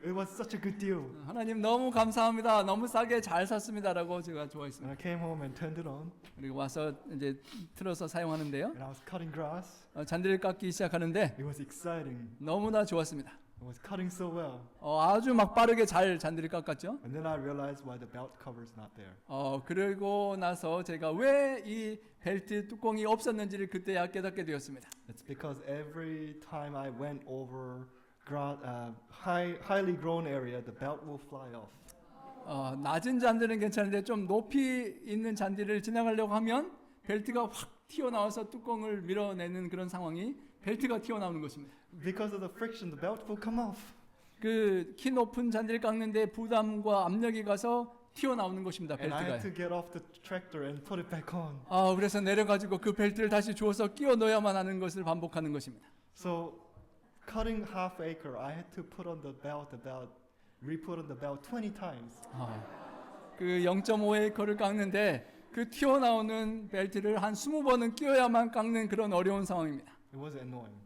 Speaker 4: It was such a good deal.
Speaker 1: 하나님 너무 감사합니다. 너무 싸게 잘 샀습니다라고 제가
Speaker 4: And
Speaker 1: 좋아했습니다.
Speaker 4: I came home and turned it on.
Speaker 1: 그리고 와서 이제 틀어서 사용하는데요.
Speaker 4: And I was cutting grass.
Speaker 1: 잔디를 깎기 시작하는데
Speaker 4: It was exciting.
Speaker 1: 너무나 좋았습니다.
Speaker 4: It was cutting so well.
Speaker 1: 아주 막 빠르게 잘 잔디를 깎았죠.
Speaker 4: And then I realized why the belt cover is not there.
Speaker 1: 그리고 나서 제가 왜 이 벨트 뚜껑이 없었는지를 그때야 깨닫게 되었습니다.
Speaker 4: It's because every time I went over highly grown area, the belt will fly off.
Speaker 1: 낮은 잔디는 괜찮은데 좀 높이 있는 잔디를 지나가려고 하면 벨트가 확 튀어나와서 뚜껑을 밀어내는 그런 상황이 벨트가 튀어나오는 것입니다.
Speaker 4: Because of the friction, the belt will come off.
Speaker 1: 그 키 높은 잔디를 깎는데 부담과 압력이 가서 튀어나오는 것입니다.
Speaker 4: And I had
Speaker 1: 벨트가.
Speaker 4: to get off the tractor and put it back on.
Speaker 1: 그래서 내려가지고 그 벨트를 다시 주워서 끼워 넣어야만 하는 것을 반복하는 것입니다.
Speaker 4: So, cutting half acre, I had to put on the belt re-put on the belt 20 times.
Speaker 1: 그 0.5에이커를 깎는데 그 튀어나오는 벨트를 한 20번은 끼워야만 깎는 그런 어려운 상황입니다.
Speaker 4: It was annoying.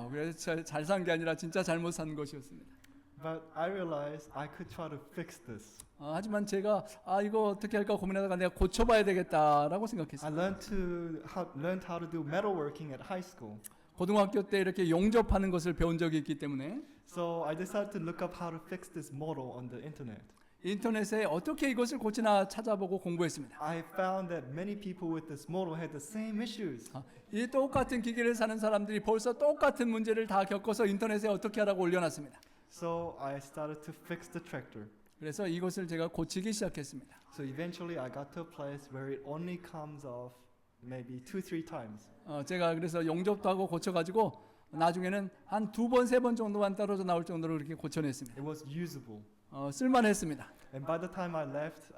Speaker 1: 그래서 잘 산 게 아니라 진짜 잘못 산 것이었습니다.
Speaker 4: But I realized I could try to fix this.
Speaker 1: 하지만 제가 이거 어떻게 할까 고민하다가 내가 고쳐봐야 되겠다라고
Speaker 4: I
Speaker 1: 생각했어요.
Speaker 4: learned how to do metalworking at high school.
Speaker 1: 고등학교 때 이렇게 용접하는 것을 배운 적이 있기 때문에
Speaker 4: So I decided to look up how to fix this model on the internet.
Speaker 1: 인터넷에 어떻게 이것을 고치나 찾아보고 공부했습니다.
Speaker 4: I found that many people with this model had the same issues.
Speaker 1: 이 똑같은 기계를 사는 사람들이 벌써 똑같은 문제를 다 겪어서 인터넷에 어떻게 하라고 올려놨습니다.
Speaker 4: So I started to fix the tractor.
Speaker 1: 그래서 이것을 제가 고치기 시작했습니다.
Speaker 4: So eventually I got to a place where it only comes off maybe 2-3 times.
Speaker 1: 제가 그래서 용접도 하고 고쳐가지고 나중에는 한 2번, 3번 정도만 떨어져 나올 정도로 이렇게 고쳐냈습니다.
Speaker 4: It was usable.
Speaker 1: 쓸만했습니다.
Speaker 4: And by the time I left,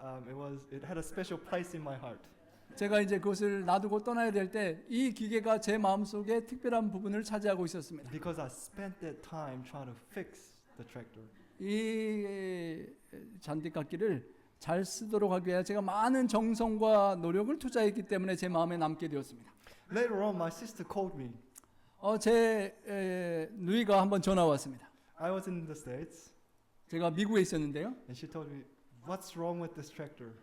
Speaker 4: it had a special place in my heart.
Speaker 1: 제가 이제 그것을 놔두고 떠나야 될 때 이 기계가 제 마음속에 특별한 부분을 차지하고 있었습니다.
Speaker 4: Because I spent that time trying to fix the tractor.
Speaker 1: 이 잔디깎기를 잘 쓰도록 하기 위해 제가 많은 정성과 노력을 투자했기 때문에 제 마음에 남게 되었습니다.
Speaker 4: Later on, my sister called me.
Speaker 1: 제 누이가 한번 전화 왔습니다.
Speaker 4: I was in the States,
Speaker 1: 제가 미국에 있었는데요.
Speaker 4: and she told me, "What's wrong with this tractor?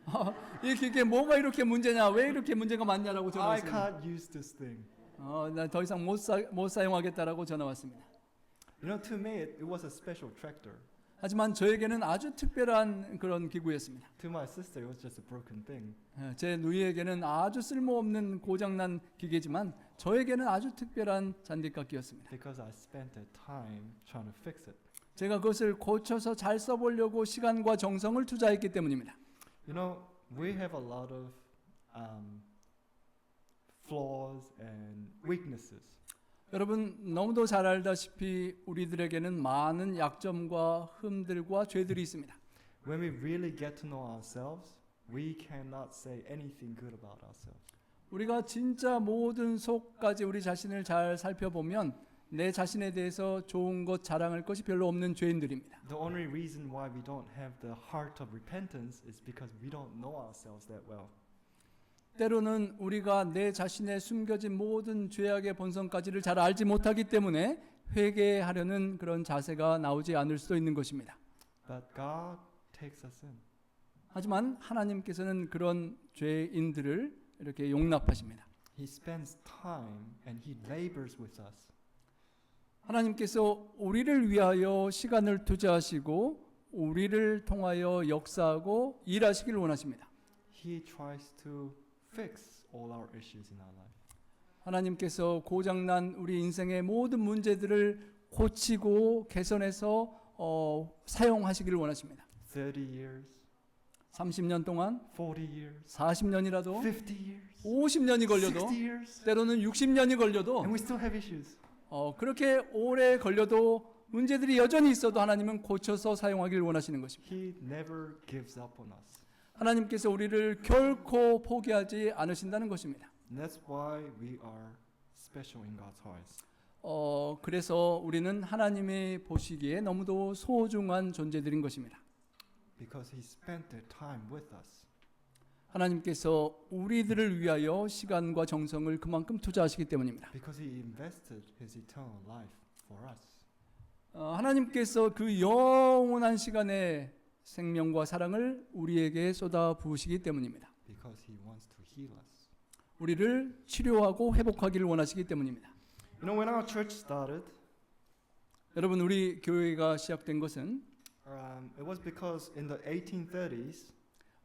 Speaker 1: 이게 뭐가 이렇게 문제냐, 왜 이렇게 문제가 많냐라고 전화
Speaker 4: I
Speaker 1: 왔습니다.
Speaker 4: can't use this thing."
Speaker 1: 나 더 이상 못 사용하겠다라고 전화 왔습니다.
Speaker 4: You know, to me, it was a special tractor.
Speaker 1: 하지만 저에게는 아주 특별한 그런 기구였습니다.
Speaker 4: To my sister, it was just a broken thing.
Speaker 1: 제 누이에게는 아주 쓸모없는 고장난 기계지만 저에게는 아주 특별한 잔디깎기였습니다.
Speaker 4: Because I spent the time trying to fix it.
Speaker 1: 제가 그것을 고쳐서 잘 써보려고 시간과 정성을 투자했기 때문입니다.
Speaker 4: You know, we have a lot of flaws and weaknesses.
Speaker 1: 여러분 너무도 잘 알다시피 우리들에게는 많은 약점과 흠들과 죄들이 있습니다.
Speaker 4: When we really get to know ourselves, we cannot say anything good about ourselves.
Speaker 1: 우리가 진짜 모든 속까지 우리 자신을 잘 살펴보면 내 자신에 대해서 좋은 것 자랑할 것이 별로 없는 죄인들입니다.
Speaker 4: The only reason why we don't have the heart of repentance is because we don't know ourselves that well.
Speaker 1: 때로는 우리가 내 자신의 숨겨진 모든 죄악의 본성까지를 잘 알지 못하기 때문에 회개하려는 그런 자세가 나오지 않을 수도 있는 것입니다.
Speaker 4: But God takes us in.
Speaker 1: 하지만 하나님께서는 그런 죄인들을 이렇게 용납하십니다.
Speaker 4: He spends time and He labors with us.
Speaker 1: 하나님께서 우리를 위하여 시간을 투자하시고 우리를 통하여 역사하고 일하시길 원하십니다.
Speaker 4: He tries to fix all our issues in our life.
Speaker 1: 하나님께서 고장난 우리 인생의 모든 문제들을 고치고 개선해서 사용하시길 원하십니다.
Speaker 4: 30 years,
Speaker 1: 30년 동안,
Speaker 4: 40 years,
Speaker 1: 40년이라도,
Speaker 4: 50 years,
Speaker 1: 50년이 걸려도,
Speaker 4: 60 years,
Speaker 1: 때로는 60년이 걸려도,
Speaker 4: and we still have issues.
Speaker 1: 그렇게 오래 걸려도 문제들이 여전히 있어도 하나님은 고쳐서 사용하길 원하시는 것입니다.
Speaker 4: He never gives up on us.
Speaker 1: 하나님께서 우리를 결코 포기하지 않으신다는 것입니다.
Speaker 4: And that's why we are special in God's eyes.
Speaker 1: 그래서 우리는 하나님이 보시기에 너무도 소중한 존재들인 것입니다.
Speaker 4: Because He spent the time with us.
Speaker 1: 하나님께서 우리들을 위하여 시간과 정성을 그만큼 투자하시기 때문입니다.
Speaker 4: Because He invested His eternal life for us.
Speaker 1: 하나님께서 그 영원한 시간에 생명과 사랑을 우리에게 쏟아 부으시기 때문입니다.
Speaker 4: Because He wants to heal us.
Speaker 1: 우리를 치료하고 회복하기를 원하시기 때문입니다.
Speaker 4: You know, when our church started,
Speaker 1: 여러분 우리 교회가 시작된 것은
Speaker 4: it was because in the 1830s,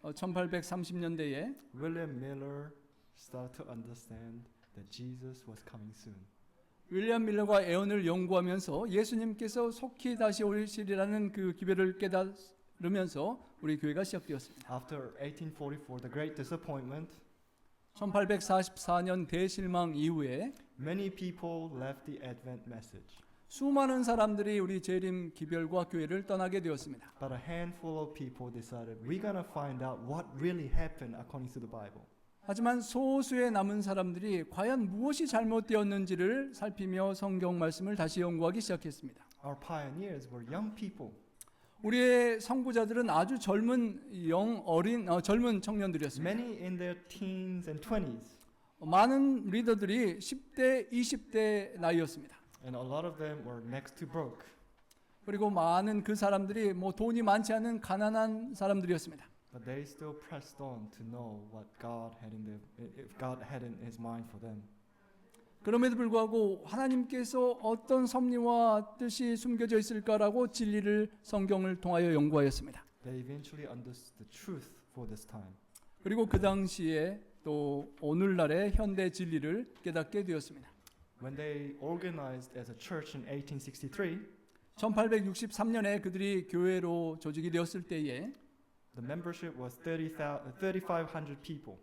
Speaker 1: 1830년대에
Speaker 4: William Miller started to understand that Jesus was coming soon.
Speaker 1: 윌리엄 밀러가 애언을 연구하면서 예수님께서 속히 다시 오시리라는 그 기별을 깨달으면서 우리 교회가 시작되었습니다.
Speaker 4: After 1844, the Great Disappointment,
Speaker 1: 1844년 대실망 이후에
Speaker 4: many people left the Advent message.
Speaker 1: 수많은 사람들이 우리 재림 기별과 교회를 떠나게 되었습니다.
Speaker 4: But a handful of people decided we're gonna find out what really happened according to the Bible.
Speaker 1: 하지만 소수의 남은 사람들이 과연 무엇이 잘못되었는지를 살피며 성경 말씀을 다시 연구하기 시작했습니다.
Speaker 4: Our pioneers were young people.
Speaker 1: 우리의 선구자들은 아주 젊은 젊은 청년들이었습니다.
Speaker 4: Many in their teens and 20s.
Speaker 1: 많은 리더들이 10대, 20대 나이였습니다.
Speaker 4: And a lot of them were next to broke.
Speaker 1: 그리고 많은 그 사람들이 돈이 많지 않은 가난한 사람들이었습니다.
Speaker 4: But they still pressed on to know what God had if God had in His mind for them.
Speaker 1: 그럼에도 불구하고 하나님께서 어떤 섭리와 뜻이 숨겨져 있을까라고 진리를 성경을 통하여 연구하였습니다.
Speaker 4: They eventually understood the truth for this time.
Speaker 1: 그리고 그 당시에 또 오늘날의 현대 진리를 깨닫게 되었습니다.
Speaker 4: When they organized as a church in 1863,
Speaker 1: 1863년에 그들이 교회로 조직이 되었을 때에
Speaker 4: the membership was 3,500 people.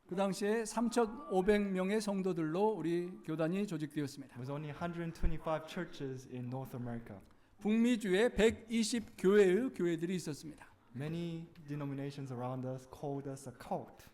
Speaker 1: 그 당시에 3,500명의 성도들로 우리 교단이 조직되었습니다.
Speaker 4: It was only 125 churches in North America.
Speaker 1: 북미주에 120교회의 교회들이 있었습니다.
Speaker 4: Many denominations around us called us a cult.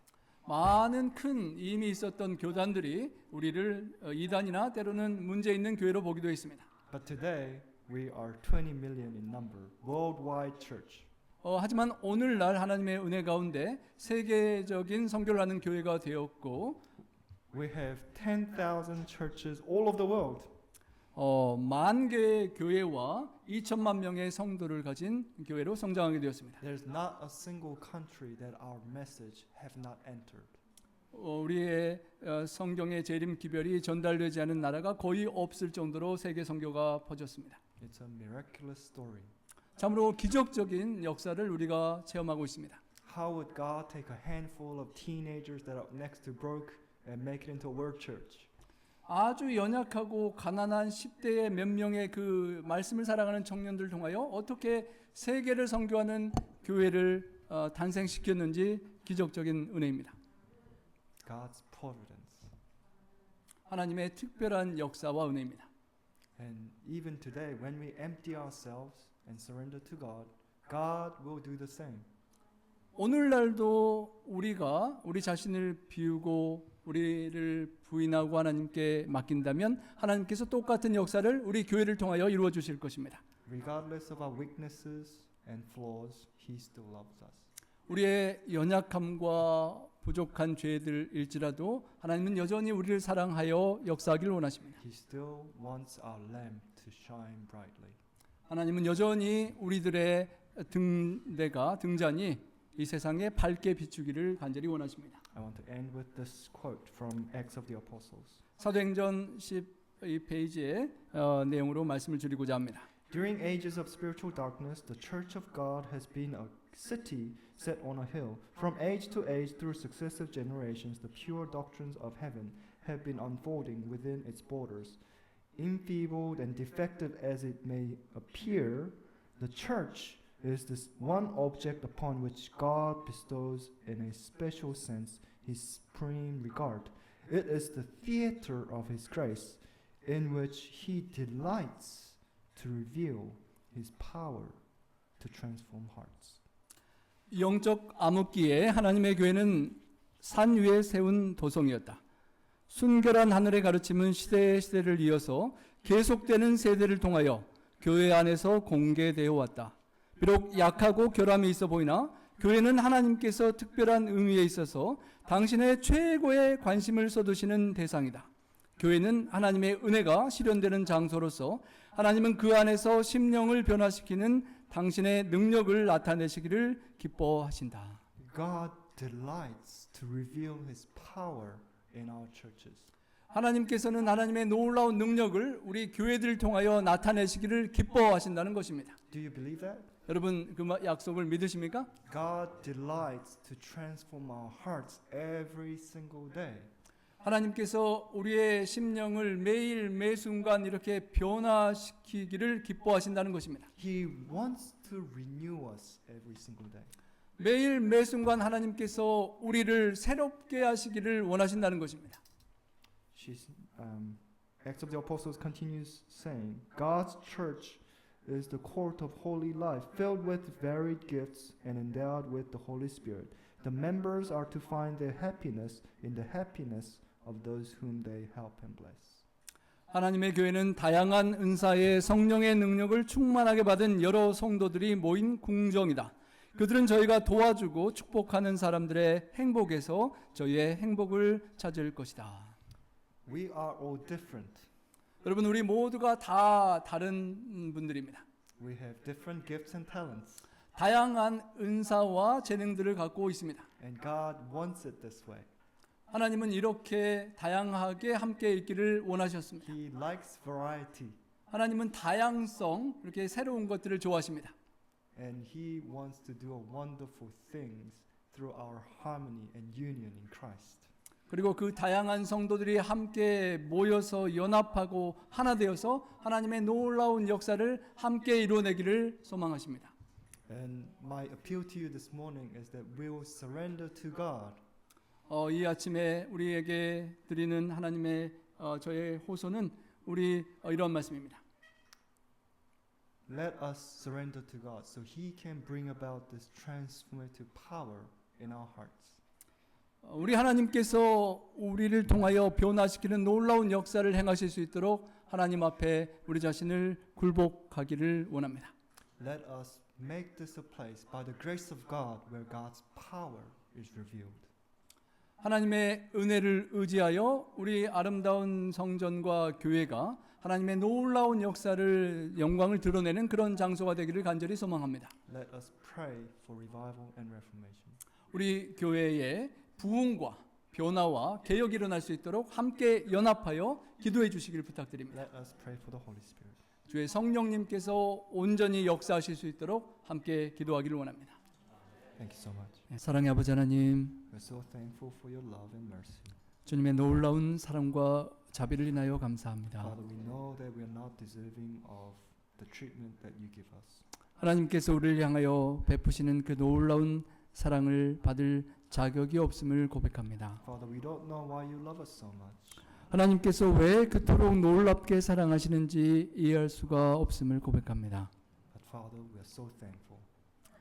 Speaker 1: 많은 큰 힘이 있었던 교단들이 우리를 이단이나 때로는 문제 있는 교회로 보기도 했습니다.
Speaker 4: But today we are 20 million in number, worldwide church.
Speaker 1: 하지만 오늘날 하나님의 은혜 가운데 세계적인 선교를 하는 교회가 되었고
Speaker 4: We have 10,000 churches all over the world.
Speaker 1: 만 개의 교회와 2천만 명의 성도를 가진 교회로 성장하게 되었습니다.
Speaker 4: There's not a single country that our message have not entered.
Speaker 1: 우리의 성경의 재림 기별이 전달되지 않은 나라가 거의 없을 정도로 세계 선교가 퍼졌습니다.
Speaker 4: It's a miraculous story.
Speaker 1: 참으로 기적적인 역사를 우리가 체험하고 있습니다.
Speaker 4: How would God take a handful of teenagers that are next to broke and make it into a world church?
Speaker 1: 아주 연약하고 가난한 10대의 몇 명의 그 말씀을 사랑하는 청년들을 통하여 어떻게 세계를 선교하는 교회를 탄생시켰는지 기적적인 은혜입니다.
Speaker 4: God's providence.
Speaker 1: 하나님의 특별한 역사와 은혜입니다.
Speaker 4: And even today, when we empty ourselves and surrender to God, God will do the same.
Speaker 1: 오늘날도 우리가 우리 자신을 비우고 우리를 부인하고 하나님께 맡긴다면 하나님께서 똑같은 역사를 우리 교회를 통하여 이루어 주실 것입니다.
Speaker 4: Regardless of our weaknesses and flaws, He still loves us.
Speaker 1: 우리의 연약함과 부족한 죄들일지라도 하나님은 여전히 우리를 사랑하여 역사하기를 원하십니다.
Speaker 4: He still wants our lamp to shine brightly.
Speaker 1: 하나님은 여전히 우리들의 등잔이 이 세상에 밝게 비추기를 간절히 원하십니다.
Speaker 4: I want to end with this quote from Acts of the Apostles.
Speaker 1: 사도행전 12페이지의 내용으로 말씀을 드리고자 합니다.
Speaker 4: During ages of spiritual darkness, the Church of God has been a city set on a hill. From age to age, through successive generations, the pure doctrines of heaven have been unfolding within its borders. Enfeebled and defective as it may appear, the Church is this one object upon which God bestows, in a special sense, His supreme regard. It is the theater of His grace, in which He delights to reveal His power to transform hearts.
Speaker 1: 영적 암흑기에 하나님의 교회는 산 위에 세운 도성이었다. 순결한 하늘의 가르침은 시대를 이어서 계속되는 세대를 통하여 교회 안에서 공개되어 왔다. 비록 약하고 결함이 있어 보이나 교회는 하나님께서 특별한 의미에 있어서 당신의 최고의 관심을 쏟으시는 대상이다. 교회는 하나님의 은혜가 실현되는 장소로서 하나님은 그 안에서 심령을 변화시키는 당신의 능력을 나타내시기를 기뻐하신다.
Speaker 4: God delights to reveal His power in our churches.
Speaker 1: 하나님께서는 하나님의 놀라운 능력을 우리 교회들을 통하여 나타내시기를 기뻐하신다는 것입니다.
Speaker 4: Do you believe that?
Speaker 1: 여러분 그 약속을 믿으십니까?
Speaker 4: God delights to transform our hearts every single day.
Speaker 1: 하나님께서 우리의 심령을 매일 매순간 이렇게 변화시키기를 기뻐하신다는 것입니다.
Speaker 4: He wants to renew us every single day.
Speaker 1: 매일 매순간 하나님께서 우리를 새롭게 하시기를 원하신다는 것입니다.
Speaker 4: Acts of the Apostles continues saying, God's church is the court of holy life, filled with varied gifts and endowed with the Holy Spirit. The members are to find their happiness in the happiness of those whom they help and bless.
Speaker 1: 하나님의 교회는 다양한 은사의 성령의 능력을 충만하게 받은 여러 성도들이 모인 궁정이다. 그들은 저희가 도와주고 축복하는 사람들의 행복에서 저희의 행복을 찾을 것이다.
Speaker 4: We are all different.
Speaker 1: 여러분 우리 모두가 다 다른 분들입니다.
Speaker 4: We have different gifts and talents.
Speaker 1: 다양한 은사와 재능들을 갖고 있습니다.
Speaker 4: And God wants it this way.
Speaker 1: 하나님은 이렇게 다양하게 함께 있기를 원하셨습니다.
Speaker 4: He likes variety.
Speaker 1: 하나님은 다양성, 이렇게 새로운 것들을 좋아하십니다.
Speaker 4: And He wants to do wonderful things through our harmony and union in Christ.
Speaker 1: 그리고 그 다양한 성도들이 함께 모여서 연합하고 하나 되어서 하나님의 놀라운 역사를 함께 이루어내기를 소망하십니다.
Speaker 4: And my appeal to you this morning is that we will surrender to God.
Speaker 1: 이 아침에 우리에게 드리는 하나님의 저의 호소는 우리 이런 말씀입니다.
Speaker 4: Let us surrender to God so He can bring about this transformative power in our hearts.
Speaker 1: 우리 하나님께서 우리를 통하여 변화시키는 놀라운 역사를 행하실 수 있도록 하나님 앞에 우리 자신을 굴복하기를 원합니다.
Speaker 4: Let us make this a place by the grace of God where God's power is revealed.
Speaker 1: 하나님의 은혜를 의지하여 우리 아름다운 성전과 교회가 하나님의 놀라운 역사를 영광을 드러내는 그런 장소가 되기를 간절히 소망합니다.
Speaker 4: Let us pray for revival and reformation.
Speaker 1: 우리 교회에 부흥과 변화와 개혁이 일어날 수 있도록 함께 연합하여 기도해 주시길 부탁드립니다.
Speaker 4: Let us pray for the Holy Spirit.
Speaker 1: 주의 성령님께서 온전히 역사하실 수 있도록 함께 기도하기를 원합니다.
Speaker 4: Thank you so much.
Speaker 1: 사랑의 아버지 하나님,
Speaker 4: We're so thankful for your love and mercy.
Speaker 1: 주님의 놀라운 사랑과 자비를 인하여 감사합니다.
Speaker 4: Father, we know that we are not deserving of the treatment that you give us.
Speaker 1: 하나님께서 우리를 향하여 베푸시는 그 놀라운 사랑을 받을 자격이 없음을 고백합니다.
Speaker 4: Father, we don't know why you love us so much.
Speaker 1: 하나님께서 왜 그토록 놀랍게 사랑하시는지 이해할 수가 없음을 고백합니다.
Speaker 4: But Father, we are so thankful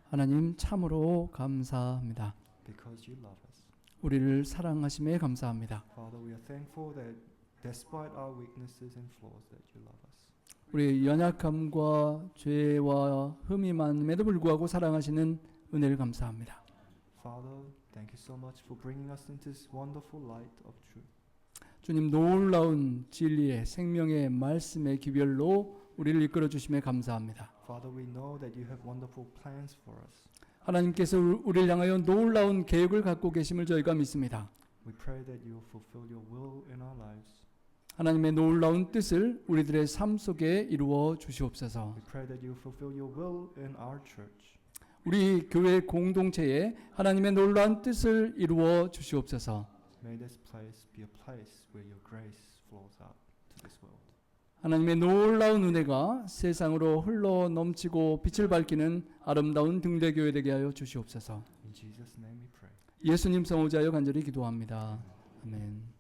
Speaker 1: 하나님 참으로 감사합니다.
Speaker 4: because you love us.
Speaker 1: 우리를 사랑하심에 감사합니다.
Speaker 4: Father, we are thankful that despite our weaknesses and flaws that you love us.
Speaker 1: 우리의 연약함과 죄와 흠이 많음에도 불구하고 사랑하시는 은혜를 감사합니다.
Speaker 4: Father, thank you so much for bringing us into this wonderful light of truth.
Speaker 1: 주님 놀라운 진리의 생명의 말씀의 기별로 우리를 이끌어 주심에 감사합니다.
Speaker 4: Father, we know that you have wonderful plans for us.
Speaker 1: 하나님께서 우리를 향하여 놀라운 계획을 갖고 계심을 저희가 믿습니다.
Speaker 4: We pray that you will fulfill your will in our lives.
Speaker 1: 하나님의 놀라운 뜻을 우리들의 삶 속에 이루어 주시옵소서.
Speaker 4: We pray that you will fulfill your will in our church.
Speaker 1: 우리 교회 공동체에 하나님의 놀라운 뜻을 이루어 주시옵소서.
Speaker 4: May this place be a place where your grace flows out to this world.
Speaker 1: 하나님의 놀라운 은혜가 세상으로 흘러 넘치고 빛을 밝히는 아름다운 등대교회 되게 하여 주시옵소서.
Speaker 4: In Jesus' name we pray.
Speaker 1: 예수님 성호자여 간절히 기도합니다. 아멘.